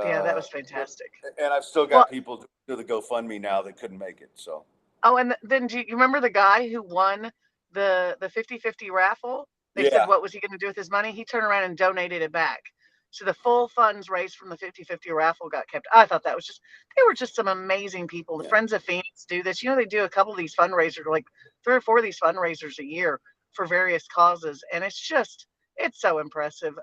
Yeah, that was fantastic. And I've still got people do the GoFundMe now that couldn't make it. So. Oh, and then do you remember the guy who won the 50-50 raffle? They said, what was he going to do with his money? He turned around and donated it back. So the full funds raised from the 50-50 raffle got kept. I thought that was they were just some amazing people. The Friends of Phoenix do this. They do a couple of these fundraisers, like 3 or 4 of these fundraisers a year for various causes. And it's so impressive.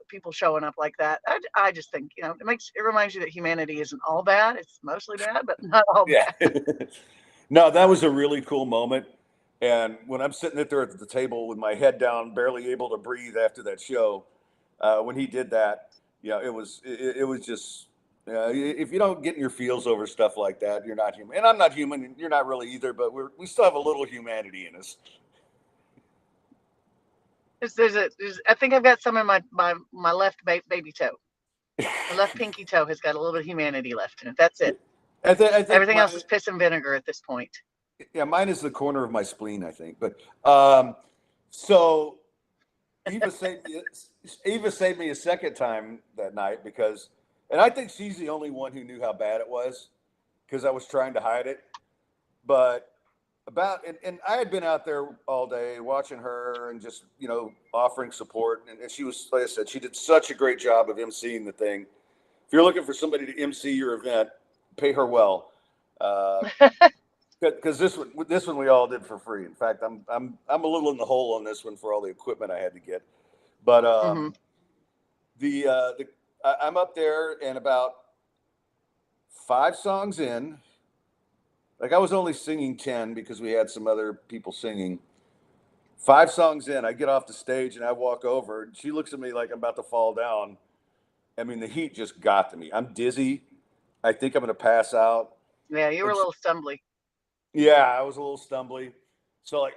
People showing up like that. I just think, it reminds you that humanity isn't all bad. It's mostly bad, but not all bad. No, that was a really cool moment. And when I'm sitting there at the table with my head down, barely able to breathe after that show, when he did that, it was just, if you don't get in your feels over stuff like that, you're not human. And I'm not human. You're not really either, but we still have a little humanity in us. I think I've got some in my left baby toe. My left pinky toe has got a little bit of humanity left in it. That's it. I think everything else is piss and vinegar at this point. Yeah, mine is the corner of my spleen, I think. But so Eva saved me a second time that night and I think she's the only one who knew how bad it was, because I was trying to hide it. But and I had been out there all day watching her and just, offering support. And she was, like I said, she did such a great job of emceeing the thing. If you're looking for somebody to MC your event, pay her well. Because this one we all did for free. In fact, I'm a little in the hole on this one for all the equipment I had to get. But Mhm. I'm up there and about 5 songs in. Like I was only singing 10 because we had some other people singing. 5 songs in, I get off the stage and I walk over. And she looks at me like I'm about to fall down. I mean, the heat just got to me. I'm dizzy. I think I'm going to pass out. Yeah, you were a And little stumbly. yeah, I was a little stumbly. So like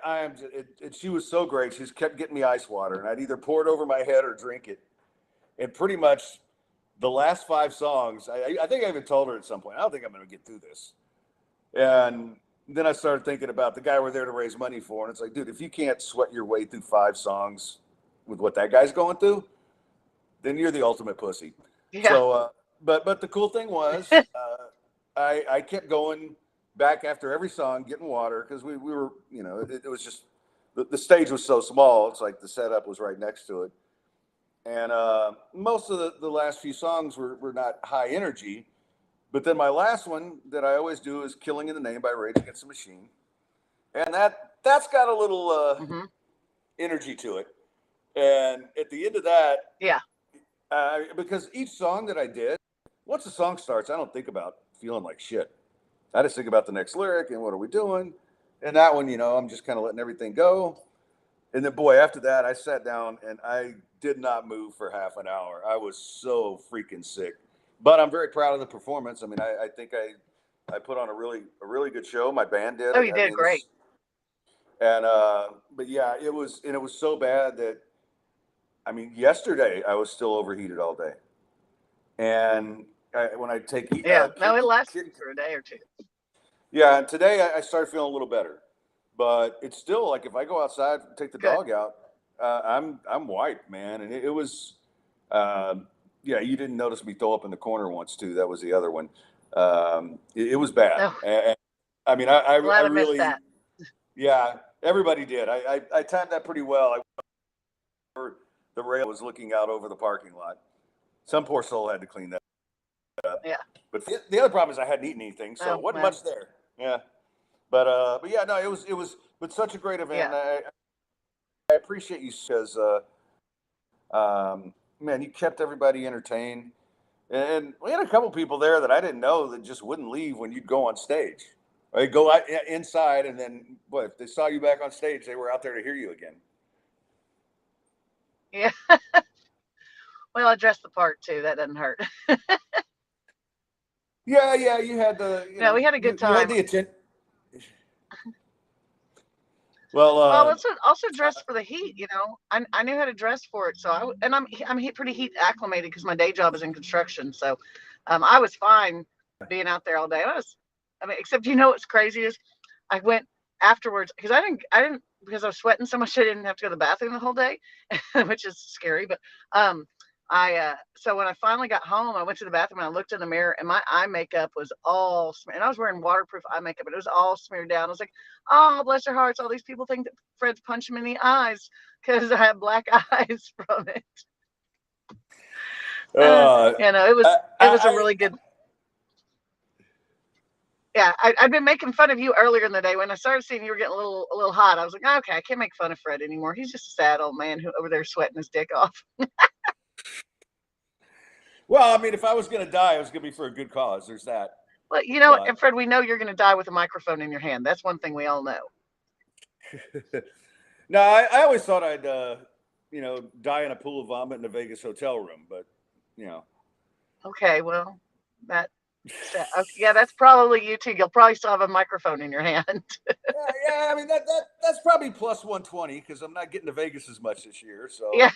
she was so great. She's kept getting me ice water, and I'd either pour it over my head or drink it. And pretty much the last 5 songs, I think I even told her at some point, I don't think I'm going to get through this. And then I started thinking about the guy we're there to raise money for, and it's like, dude, if you can't sweat your way through 5 songs with what that guy's going through, then you're the ultimate pussy. Yeah. So, but the cool thing was, I kept going back after every song, getting water because we were, you know, it was just the stage was so small. It's like the setup was right next to it, and most of the last few songs were not high energy, but then my last one that I always do is "Killing in the Name" by Rage Against the Machine, and that's got a little Mhm. energy to it, and at the end of that, Yeah. because each song that I did, once the song starts, I don't think about feeling like shit. I just think about the next lyric and what are we doing. And that one, you know, I'm just kind of letting everything go. And then, boy, after that, I sat down and I did not move for half an hour. I was so freaking sick. But I'm very proud of the performance. I mean, I think I put on a really good show. My band did. Oh, you did mean, great. and but yeah, it was so bad that I mean, yesterday I was still overheated all day. And when I take Yeah. No, it lasted for a day or two. yeah, and today I started feeling a little better, but it's still like if I go outside, take the Good. dog out, I'm white, man, and it was, yeah. You didn't notice me throw up in the corner once too. That was the other one. It was bad. Oh, And, I mean, I glad I missed really, that. yeah. Everybody did. I timed that pretty well. The rail was looking out over the parking lot. Some poor soul had to clean that up. Yeah. But the other problem is I hadn't eaten anything, so Oh, wasn't well. much there. Yeah. But yeah, no, it was but such a great event. Yeah. I appreciate you because man, you kept everybody entertained, and we had a couple people there that I didn't know that just wouldn't leave when you'd go on stage. They go out inside, and then what if they saw you back on stage? They were out there to hear you again. Yeah. Well, I dressed the part too. That doesn't hurt. Yeah, yeah, you had the No, we had a good you had time. the attention. Well, Well, also dressed for the heat. You know, I knew how to dress for it. So I'm pretty heat acclimated because my day job is in construction. So, I was fine being out there all day. I mean, except what's crazy is I went afterwards because I didn't because I was sweating so much I didn't have to go to the bathroom the whole day, which is scary. But so when I finally got home, I went to the bathroom and I looked in the mirror and my eye makeup was all smeared. And I was wearing waterproof eye makeup, but it was all smeared down. I was like, oh, bless their hearts. All these people think that Fred's punched him in the eyes because I have black eyes from it. It was a really good. Yeah, I'd been making fun of you earlier in the day when I started seeing you were getting a little hot. I was like, okay, I can't make fun of Fred anymore. He's just a sad old man who over there sweating his dick off. well, I mean, if I was going to die, it was going to be for a good cause. There's that. Well, and Fred, we know you're going to die with a microphone in your hand. That's one thing we all know. No, I always thought I'd, die in a pool of vomit in a Vegas hotel room, but Okay, well, yeah, that's probably you too. You'll probably still have a microphone in your hand. yeah. I mean that's probably plus 120 because I'm not getting to Vegas as much this year. So yeah,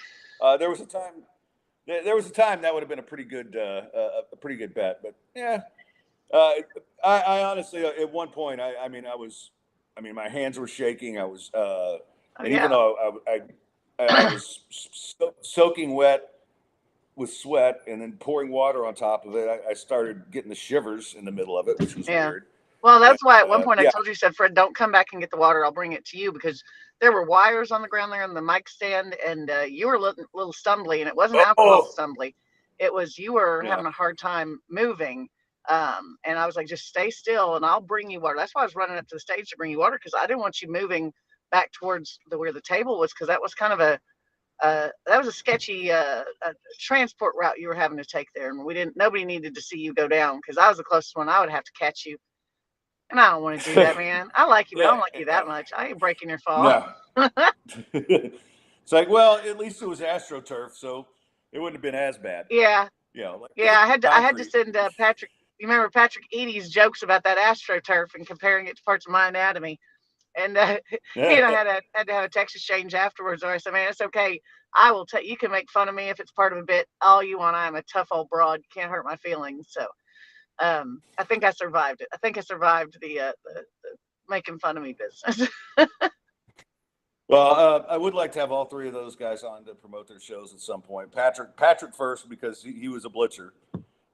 there was a time. There was a time that would have been a pretty good bet, but yeah. I honestly, at one point, I mean, my hands were shaking. I was, even though I was soaking wet with sweat and then pouring water on top of it, I started getting the shivers in the middle of it, which was weird. Well, that's why at one point I told you, said, Fred, don't come back and get the water. I'll bring it to you because there were wires on the ground there on the mic stand, and you were a little stumbly, and it wasn't alcohol stumbly. It was you were having a hard time moving. And I was like, just stay still and I'll bring you water. That's why I was running up to the stage to bring you water, because I didn't want you moving back towards where the table was, because that was kind of a sketchy transport route you were having to take there, and nobody needed to see you go down, because I was the closest one. I would have to catch you, and I don't want to do that, man. I like you, but I Yeah, don't like you that much. I ain't breaking your fall. no. It's like, well, at least it was AstroTurf, so it wouldn't have been as bad. Yeah, Like yeah. I had to concrete. send Patrick. You remember Patrick Eady's jokes about that AstroTurf and comparing it to parts of my anatomy? And he and I had to have a text exchange afterwards. Where I said, "Man, it's okay. I will take. You can make fun of me if it's part of a bit all you want. I'm a tough old broad. You can't hurt my feelings." So I think I survived it. I think I survived the making fun of me business. Well, I would like to have all three of those guys on to promote their shows at some point. Patrick first, because he was a blitzer,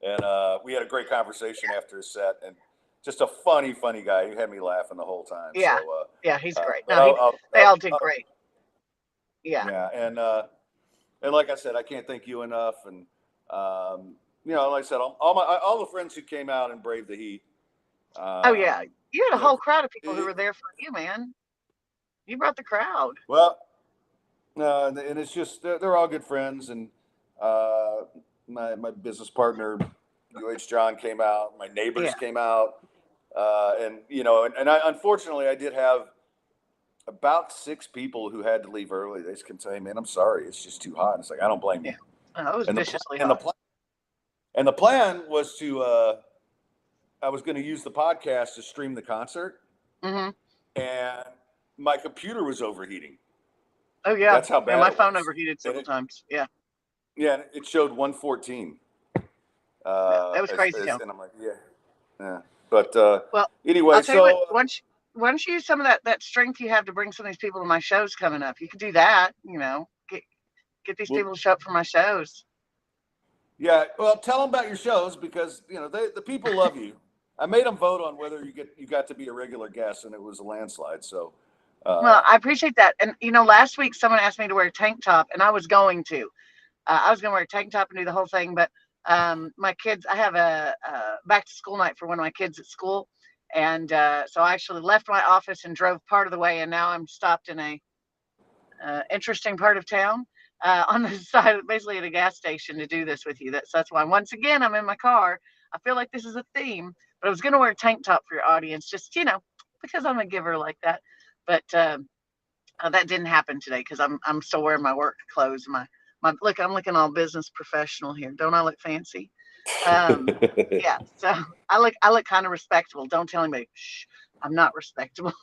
and we had a great conversation after his set, and just a funny guy. He had me laughing the whole time. Yeah, So, yeah, he's great. but No, they all did great. Yeah, yeah, and like I said, I can't thank you enough. And like I said, all the friends who came out and braved the heat. oh yeah, you had a whole crowd of people who it- were there for you, man. You brought the crowd. Well, and it's just they're all good friends, and my business partner, John, came out. My neighbors Yeah, came out, and I unfortunately I did have about 6 people who had to leave early. They just can say, "Man, I'm sorry, it's just too hot." It's like, I don't blame you. yeah. Oh, it was And viciously and the hot. plan and the plan was to I was going to use the podcast to stream the concert, Hmm. and my computer was overheating. Oh yeah, That's how yeah. bad My it phone was. overheated And several times. Yeah, yeah, it showed 114. yeah. That was crazy, though. And I'm like, yeah. But Well, anyway, I'll tell you what. so Once you use some of that strength you have to bring some of these people to my shows coming up, you can do that. Get these well, people to show up for my shows. yeah. Well, tell them about your shows, because the people love you. I made them vote on whether you got to be a regular guest, and it was a landslide. So, Well, I appreciate that. And last week someone asked me to wear a tank top, and I was going to. I was going to wear a tank top and do the whole thing, but my kids. I have a back to school night for one of my kids at school, and so I actually left my office and drove part of the way, and now I'm stopped in a interesting part of town on the side, basically at a gas station, to do this with you. That's why once again I'm in my car. I feel like this is a theme, but I was going to wear a tank top for your audience, just because I'm a giver like that. But that didn't happen today, because I'm still wearing my work clothes. My look, I'm looking all business professional here. Don't I look fancy? Yeah. So I look kind of respectable. Don't tell anybody. Shh, I'm not respectable.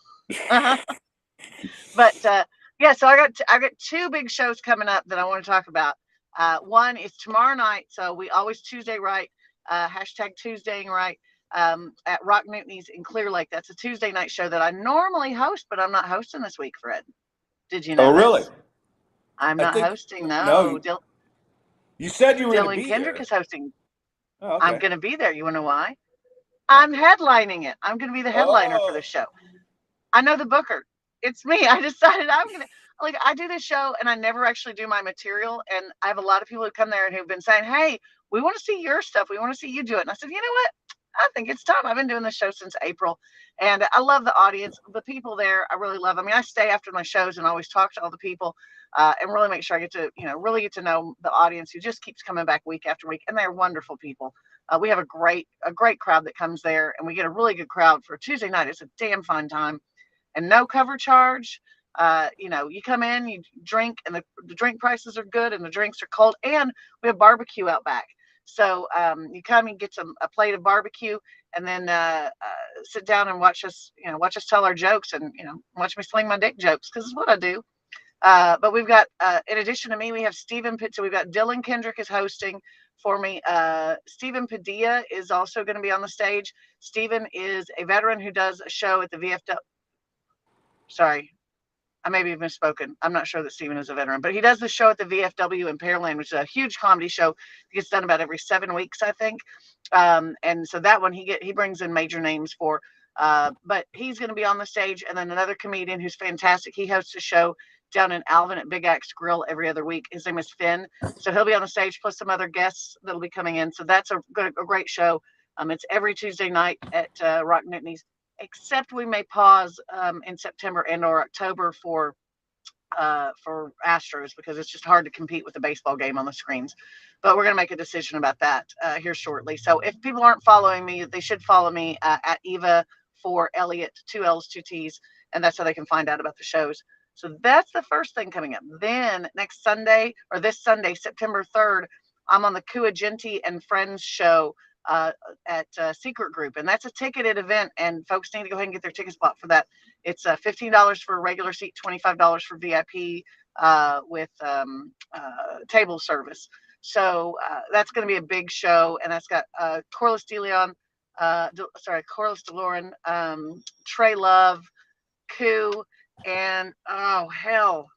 But yeah, so I got 2 big shows coming up that I want to talk about. One is tomorrow night. So we always Tuesday right, hashtag Tuesdaying right, at Rock Newton's in Clear Lake. That's a Tuesday night show that I normally host, but I'm not hosting this week, Fred. Did you know oh, really? this? I'm I not think hosting. no. No, You said you were going to Dylan be Kendrick there. is hosting. Oh, I'm okay. going to be there. You want to know why? I'm headlining it. I'm going to be the headliner for Oh, the show. I know the booker. It's me. I decided I'm going to, I do this show and I never actually do my material. And I have a lot of people who come there and who've been saying, hey, we want to see your stuff. We want to see you do it. And I said, you know what? I think it's time. I've been doing this show since April, and I love the audience, the people there. I really love. I mean, I stay after my shows and always talk to all the people, and really make sure I get to, really get to know the audience who just keeps coming back week after week, and they're wonderful people. We have a great crowd that comes there, and we get a really good crowd for Tuesday night. It's a damn fun time, and no cover charge. You come in, you drink, and the drink prices are good, and the drinks are cold, and we have barbecue out back. So you come and get a plate of barbecue, and then sit down and watch us tell our jokes, and watch me sling my dick jokes, because it's what I do. But we've got, in addition to me, we have Stephen Pitt. So we've got Dylan Kendrick is hosting for me. Stephen Padilla is also going to be on the stage. Stephen is a veteran who does a show at the VFW. Sorry, I maybe have misspoken. I'm not sure that Stephen is a veteran, but he does the show at the VFW in Pearland, which is a huge comedy show. It gets done about every 7 weeks, I think. And so that one he brings in major names for. But he's going to be on the stage, and then another comedian who's fantastic. He hosts a show down in Alvin at Big Axe Grill every other week. His name is Finn. So he'll be on the stage, plus some other guests that'll be coming in. So that's a great show. It's every Tuesday night at Rock Nittany's, except we may pause in September and or October for Astros because it's just hard to compete with the baseball game on the screens. But we're going to make a decision about that here shortly. So if people aren't following me, they should follow me at Eva for Elliott, 2 L's, 2 T's, and that's how they can find out about the shows. So that's the first thing coming up. Then next Sunday, or this Sunday, September 3rd, I'm on the Kua Genti and Friends show at Secret Group, and that's a ticketed event, and folks need to go ahead and get their tickets bought for that. It's $15 for a regular seat, $25 for VIP with table service. So that's going to be a big show, and that's got Corliss DeLeon, Corliss DeLorean, Trey Love, Koo, and oh hell,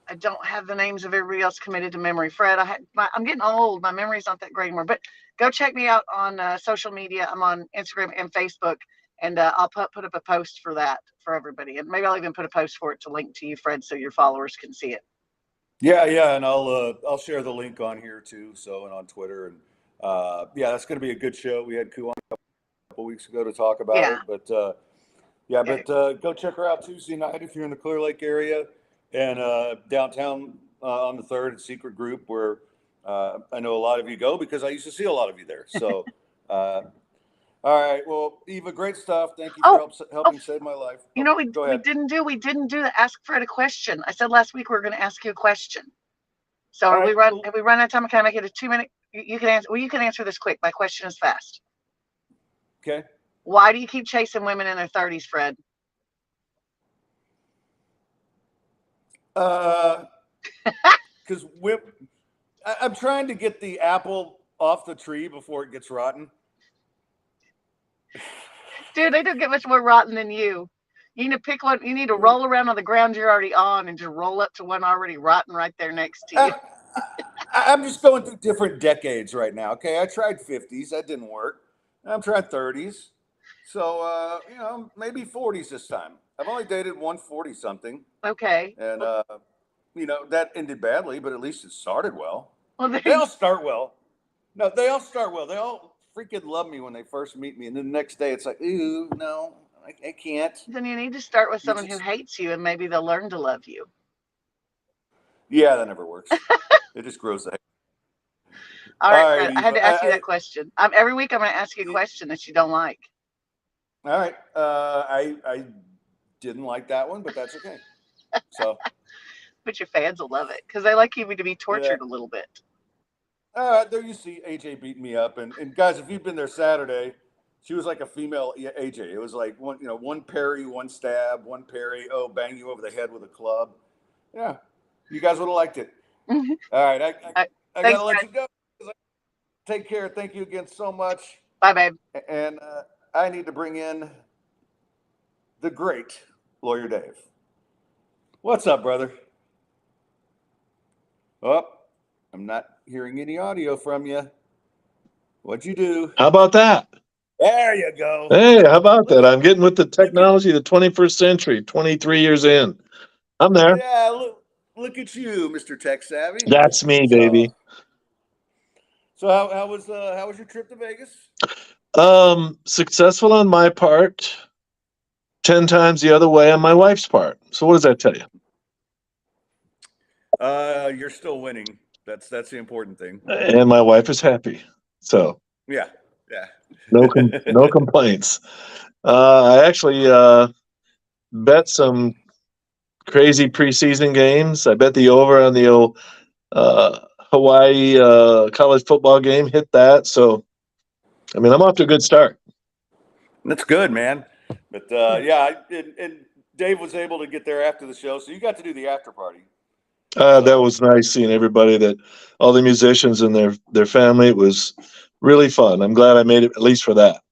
I don't have the names of everybody else committed to memory. Fred, I'm getting old. My memory's not that great anymore. But go check me out on social media. I'm on Instagram and Facebook, and I'll put up a post for that for everybody. And maybe I'll even put a post for it to link to you, Fred, so your followers can see it. Yeah, and I'll share the link on here too. So and on Twitter, and that's going to be a good show. We had Koo on a couple weeks ago to talk about it, but go check her out Tuesday night if you're in the Clear Lake area. And downtown on the 3rd at Secret Group, where I know a lot of you go because I used to see a lot of you there. So, all right. Well, Eva, great stuff. Thank you for helping save my life. You know, we didn't do the ask Fred a question. I said last week we were going to ask you a question. So have we run out of time? Can I make it a 2-minute? You can answer. Well, you can answer this quick. My question is fast. Okay. Why do you keep chasing women in their 30s, Fred? Because I'm trying to get the apple off the tree before it gets rotten. Dude, they don't get much more rotten than you. You need to pick one. You need to roll around on the ground you're already on and just roll up to one already rotten right there next to you. I'm just going through different decades right now. Okay, I tried 50s, that didn't work. I'm trying 30s, so maybe 40s this time. I've only dated one 40-something. Okay. And that ended badly, but at least it started well. Well, they all start well. No, they all start well. They all freaking love me when they first meet me, and then the next day it's like, ooh, no, I can't. Then you need to start with someone who hates you, and maybe they'll learn to love you. Yeah, that never works. It just grows the. All right, Fred, I had to ask you that question. Every week I'm going to ask you a question that you don't like. All right, I didn't like that one, but that's okay. So. But your fans will love it because they like you to be tortured a little bit. There you see AJ beating me up, and guys, if you've been there Saturday, she was like a female AJ. It was like one parry, one stab, one parry. Oh, bang you over the head with a club. Yeah, you guys would have liked it. All right, I gotta let you go. Take care. Thank you again so much. Bye, babe. And I need to bring in the great Lawyer Dave. What's up, brother? Oh, I'm not hearing any audio from you. What'd you do? How about that? There you go. Hey, how about that? I'm getting with the technology of the 21st century, 23 years in. I'm there. Yeah, look at you, Mr. Tech Savvy. That's me, baby. So how was your trip to Vegas? Successful on my part, 10 times the other way on my wife's part. So what does that tell you? You're still winning. That's the important thing. And my wife is happy. So yeah. No complaints. I actually bet some crazy preseason games. I bet the over on the old Hawaii college football game, hit that. So, I mean, I'm off to a good start. That's good, man. But and Dave was able to get there after the show, so you got to do the after party. That was nice seeing everybody, all the musicians and their family. It was really fun. I'm glad I made it at least for that.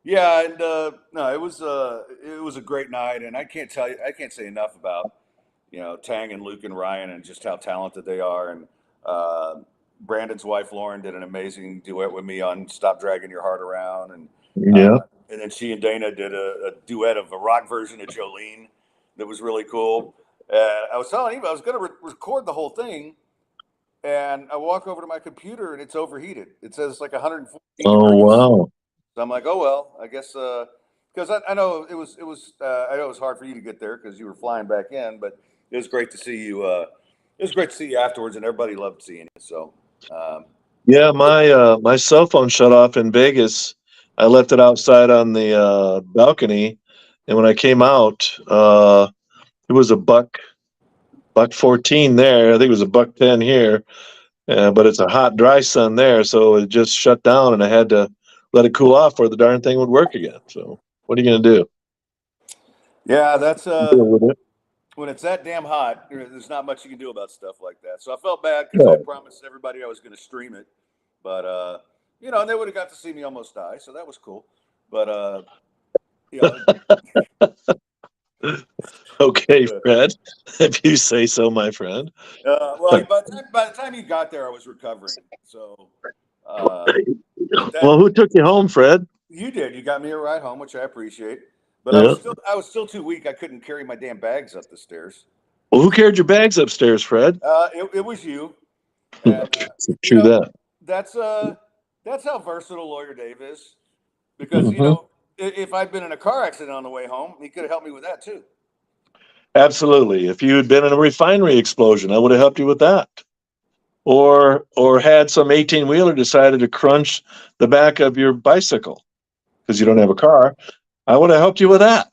Yeah, and it was a great night, and I can't say enough about Tang and Luke and Ryan and just how talented they are. And Brandon's wife Lauren did an amazing duet with me on "Stop Dragging Your Heart Around," and and then she and Dana did a duet of a rock version of Jolene that was really cool. I was telling Eva I was going to record the whole thing, and I walk over to my computer and it's overheated. It says like 114 Oh, degrees. wow. So I'm like, oh well, I guess because I know it was I know it was hard for you to get there because you were flying back in, but it was great to see you. It was great to see you afterwards, and everybody loved seeing you. So Yeah, my cell phone shut off in Vegas. I left it outside on the balcony, and when I came out, it was a buck 14 there. I think it was a buck 10 here, but it's a hot, dry sun there, so it just shut down, and I had to let it cool off, or the darn thing would work again. So what are you gonna do? yeah, that's Deal with it. when it's that damn hot. There's not much you can do about stuff like that. So I felt bad because I No. promised everybody I was going to stream it, but you know, and they would have got to see me almost die, so that was cool. But you know, Okay, Fred, if you say so, my friend. well, by the time you got there, I was recovering. So, but Well, who took you home, Fred? you did. You got me a ride home, which I appreciate. But Yeah. I was still too weak. I couldn't carry my damn bags up the stairs. Well, who carried your bags upstairs, Fred? It was you. And you True know, that. that's how versatile Lawyer Dave is. Because you Mhm. know, if I'd been in a car accident on the way home, he could have helped me with that too. Absolutely. If you had been in a refinery explosion, I would have helped you with that. Or had some 18-wheeler decided to crunch the back of your bicycle because you don't have a car, I would have helped you with that.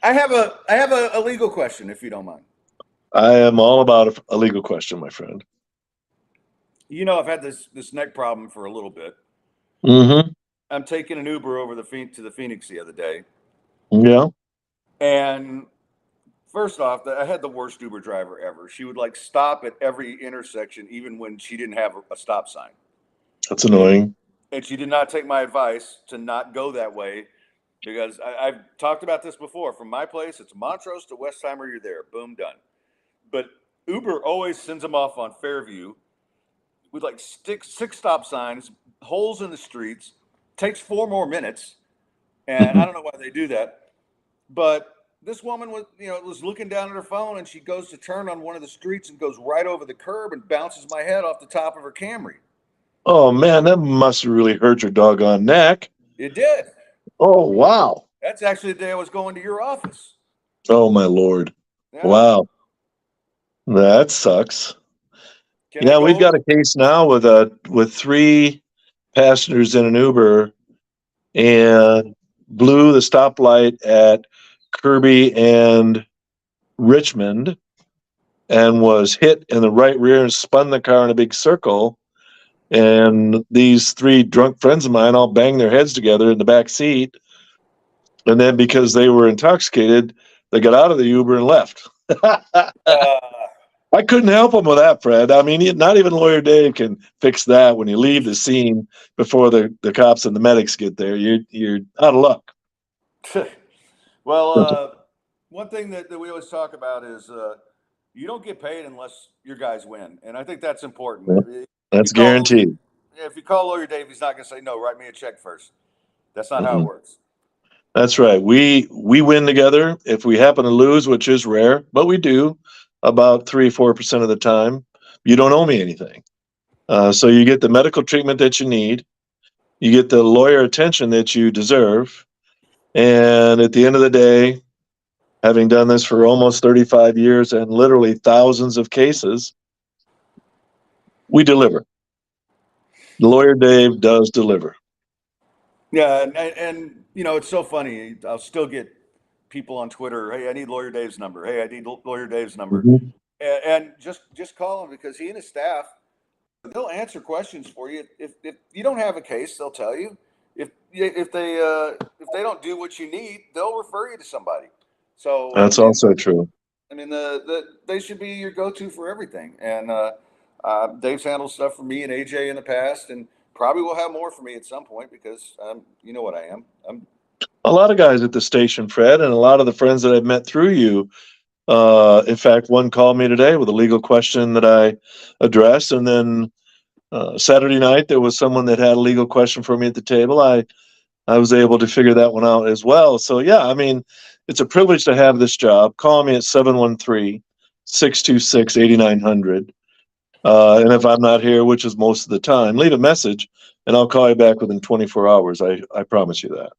I have a legal question, if you don't mind. I am all about a legal question, my friend. You know, I've had this neck problem for a little bit. Mm-hmm. I'm taking an Uber over to the Phoenix the other day, Yeah. and first off, I had the worst Uber driver ever. She would like stop at every intersection, even when she didn't have a stop sign. That's annoying. And she did not take my advice to not go that way because I've talked about this before. From my place, it's Montrose to Westheimer, you're there. Boom, done. But Uber always sends them off on Fairview with like six stop signs, holes in the streets, takes 4 more minutes. And I don't know why they do that. But this woman was looking down at her phone and she goes to turn on one of the streets and goes right over the curb and bounces my head off the top of her Camry. Oh, man, that must have really hurt your doggone neck. It did. Oh, wow. That's actually the day I was going to your office. Oh, my Lord. Yeah. Wow. That sucks. Can I Yeah, go we've got over? a case now with 3 passengers in an Uber and blew the stoplight at Kirby and Richmond and was hit in the right rear and spun the car in a big circle. And these 3 drunk friends of mine all banged their heads together in the back seat. And then because they were intoxicated, they got out of the Uber and left. I couldn't help them with that, Fred. I mean, not even Lawyer Dave can fix that when you leave the scene before the cops and the medics get there. You're out of luck. Well, one thing that we always talk about is you don't get paid unless your guys win. And I think that's important. Yeah, that's guaranteed. If you call Lawyer Dave, he's not going to say, no, write me a check first. That's not how it Mhm. works. That's right. We win together. If we happen to lose, which is rare, but we do about 3-4% of the time, you don't owe me anything. So you get the medical treatment that you need. You get the lawyer attention that you deserve. And at the end of the day, having done this for almost 35 years and literally thousands of cases, we deliver. Lawyer Dave does deliver. Yeah, and you know, it's so funny. I'll still get people on Twitter, hey, I need Lawyer Dave's number. Hey, I need Lawyer Dave's number. Mhm. And just call him because he and his staff, they'll answer questions for you. If you don't have a case, they'll tell you. If they don't do what you need, they'll refer you to somebody. So That's also true. I mean, they should be your go-to for everything. And Dave's handled stuff for me and AJ in the past, and probably will have more for me at some point because you know what I am. I'm A lot of guys at the station, Fred, and a lot of the friends that I've met through you. In fact, one called me today with a legal question that I addressed, and then Saturday night there was someone that had a legal question for me at the table. I was able to figure that one out as well. So yeah, I mean, it's a privilege to have this job. Call me at 713 626-8900. And if I'm not here, which is most of the time, leave a message and I'll call you back within 24 hours. I promise you that.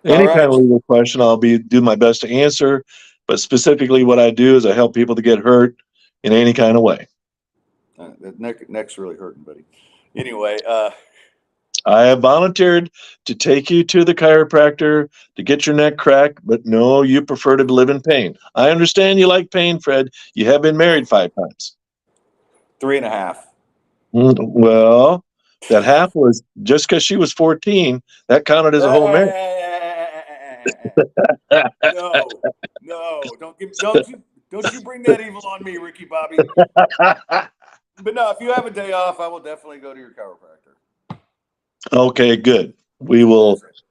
All Any right. kind of legal question, I'll do my best to answer. But specifically, what I do is I help people to get hurt in any kind of way. That neck's really hurting, buddy. Anyway, I have volunteered to take you to the chiropractor to get your neck cracked, but no, you prefer to live in pain. I understand you like pain, Fred. You have been married 5 times. 3.5. Well, that half was just because she was 14. That counted as a whole marriage. No, don't you bring that evil on me, Ricky Bobby. But no, if you have a day off, I will definitely go to your chiropractor. Okay, good.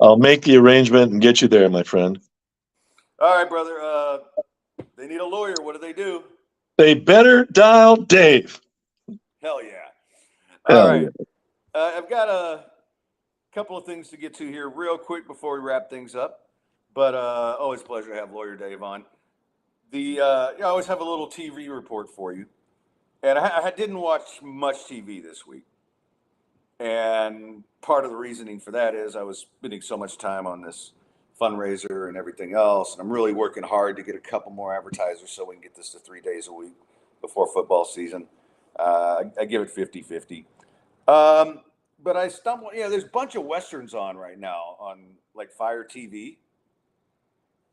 I'll make the arrangement and get you there, my friend. All right, brother. They need a lawyer. What do they do? They better dial Dave. Hell yeah. Hell All right. yeah. I've got a couple of things to get to here real quick before we wrap things up. But always a pleasure to have Lawyer Dave on. I always have a little TV report for you. And I didn't watch much TV this week. And part of the reasoning for that is I was spending so much time on this fundraiser and everything else. And I'm really working hard to get a couple more advertisers so we can get this to 3 days a week before football season. I give it 50-50. But I stumbled, there's a bunch of Westerns on right now on like Fire TV.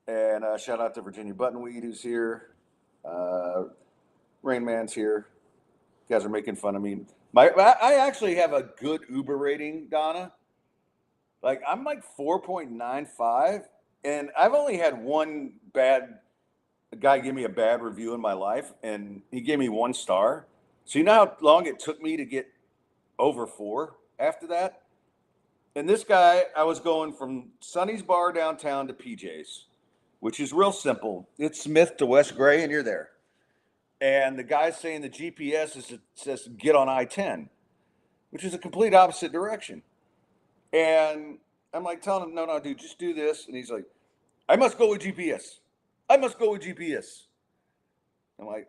And shout out to Virginia Buttonweed, who's here. Rain Man's here. You guys are making fun of me. I actually have a good Uber rating, Donna. Like I'm like 4.95, and I've only had one guy give me a bad review in my life, and he gave me 1 star. So you know how long it took me to get over 4 after that? And this guy, I was going from Sonny's Bar downtown to PJ's, which is real simple. It's Smith to West Gray, and you're there. And the guy's saying the GPS says get on I-10, which is a complete opposite direction. And I'm like telling him, no, dude, just do this. And he's like, I must go with GPS. I must go with GPS. I'm like,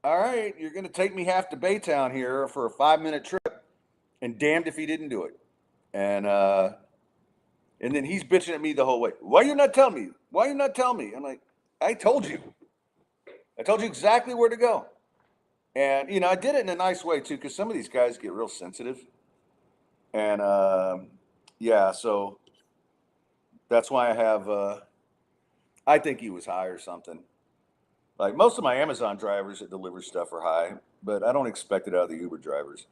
all right, you're going to take me half to Baytown here for a 5-minute trip. And damned if he didn't do it. And then he's bitching at me the whole way. Why you not telling me? Why you not telling me? I'm like, I told you. I told you exactly where to go. And, I did it in a nice way, too, because some of these guys get real sensitive. And, so that's why I have, I think he was high or something. Like most of my Amazon drivers that deliver stuff are high, but I don't expect it out of the Uber drivers.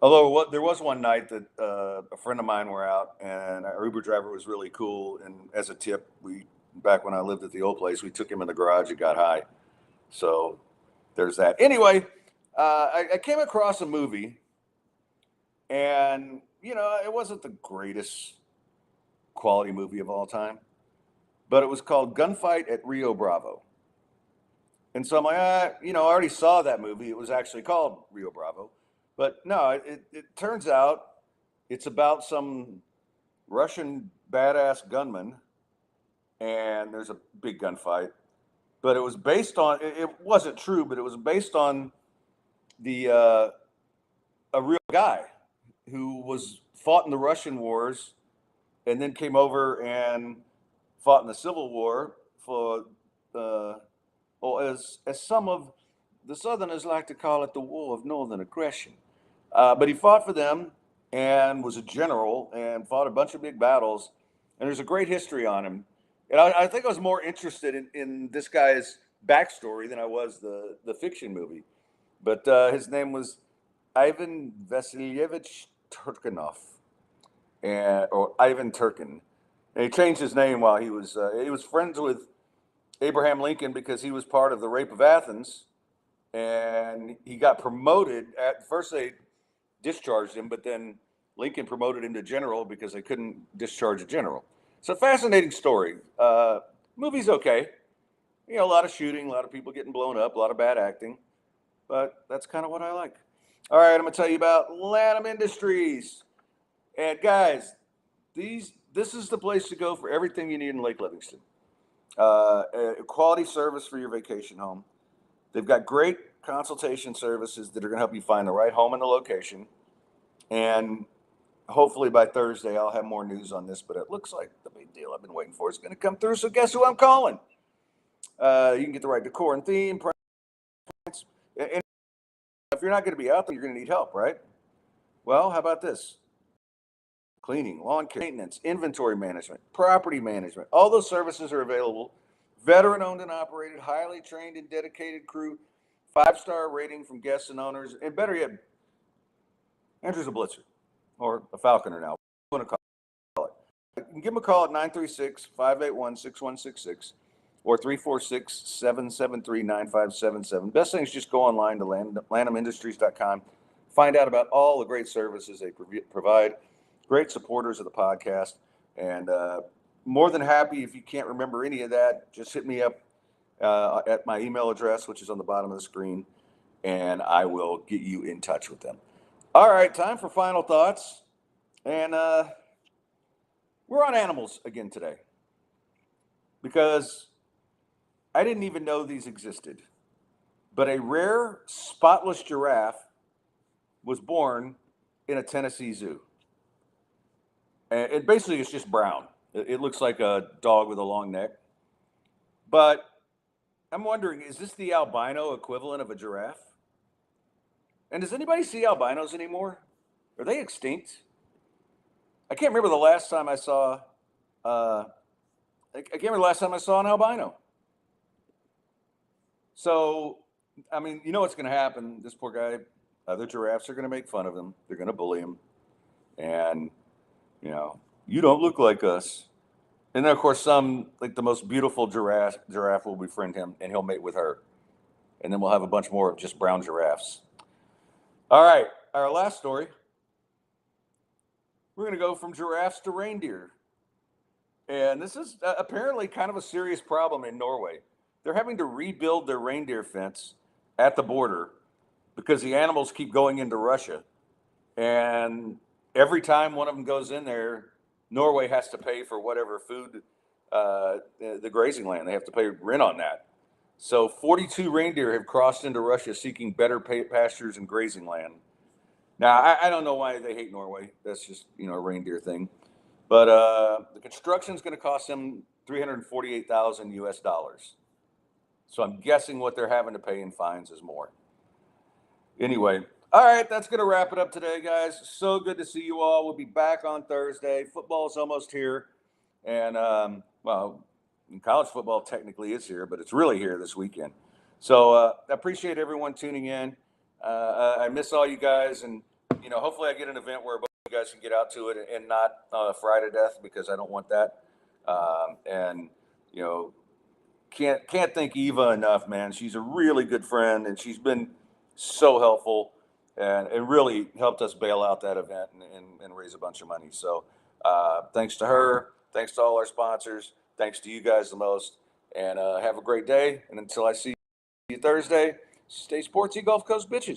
Although there was one night that a friend of mine were out, and our Uber driver was really cool. And as a tip, back when I lived at the old place, we took him in the garage and got high. So there's that. Anyway, I came across a movie, and it wasn't the greatest quality movie of all time, but it was called Gunfight at Rio Bravo. And so I'm like, I already saw that movie. It was actually called Rio Bravo. But no, it turns out it's about some Russian badass gunman, and there's a big gunfight. But it was based on, it wasn't true, but it was based on a real guy who fought in the Russian wars and then came over and fought in the Civil War for as some of the Southerners like to call it, the War of Northern Aggression. But he fought for them and was a general and fought a bunch of big battles. And there's a great history on him. And I think I was more interested in this guy's backstory than I was the fiction movie. But his name was Ivan Vasilyevich Turkinov, or Ivan Turkin. And he changed his name while he was friends with Abraham Lincoln because he was part of the rape of Athens. And he got promoted. At first they discharged him, but then Lincoln promoted him to general because they couldn't discharge a general. It's a fascinating story. Movie's okay. A lot of shooting, a lot of people getting blown up, a lot of bad acting, but that's kind of what I like. All right, I'm going to tell you about Lanham Industries. And guys, this is the place to go for everything you need in Lake Livingston. A quality service for your vacation home. They've got great consultation services that are going to help you find the right home and the location. And hopefully by Thursday, I'll have more news on this, but it looks like the big deal I've been waiting for is going to come through. So guess who I'm calling? You can get the right decor and theme. And if you're not going to be out there, you're going to need help, right? Well, how about this? Cleaning, lawn care, maintenance, inventory management, property management. All those services are available. Veteran owned and operated, highly trained and dedicated crew, 5-star rating from guests and owners. And better yet, Andrew's a blitzer or a Falconer now. You want to call it. You can give him a call at 936-581-6166 or 346-773-9577. Best thing is just go online to lanhamindustries.com. Find out about all the great services they provide. Great supporters of the podcast. And more than happy, if you can't remember any of that, just hit me up at my email address, which is on the bottom of the screen, and I will get you in touch with them. All right, time for final thoughts. And we're on animals again today because I didn't even know these existed. But a rare spotless giraffe was born in a Tennessee zoo. And it basically is just brown. It looks like a dog with a long neck. But I'm wondering, is this the albino equivalent of a giraffe? And does anybody see albinos anymore? Are they extinct? I can't remember the last time I saw. I can't remember the last time I saw an albino. So, I mean, you know what's going to happen? This poor guy. Other giraffes are going to make fun of him. They're going to bully him, and you don't look like us. And then, of course, like the most beautiful giraffe will befriend him, and he'll mate with her. And then we'll have a bunch more of just brown giraffes. All right, our last story. We're going to go from giraffes to reindeer. And this is apparently kind of a serious problem in Norway. They're having to rebuild their reindeer fence at the border because the animals keep going into Russia. And every time one of them goes in there, Norway has to pay for whatever food, the grazing land. They have to pay rent on that. So 42 reindeer have crossed into Russia seeking better pastures and grazing land. Now, I don't know why they hate Norway. That's just, a reindeer thing. But the construction is going to cost them $348,000 US. So I'm guessing what they're having to pay in fines is more. Anyway, all right, that's going to wrap it up today, guys. So good to see you all. We'll be back on Thursday. Football is almost here. And, college football technically is here, but it's really here this weekend. So I appreciate everyone tuning in. I miss all you guys. And, hopefully I get an event where both you guys can get out to it and not fry to death, because I don't want that. Can't thank Eva enough, man. She's a really good friend, and she's been so helpful and really helped us bail out that event and raise a bunch of money. So thanks to her, thanks to all our sponsors, thanks to you guys the most, and have a great day. And until I see you Thursday, stay sportsy, Gulf Coast bitches.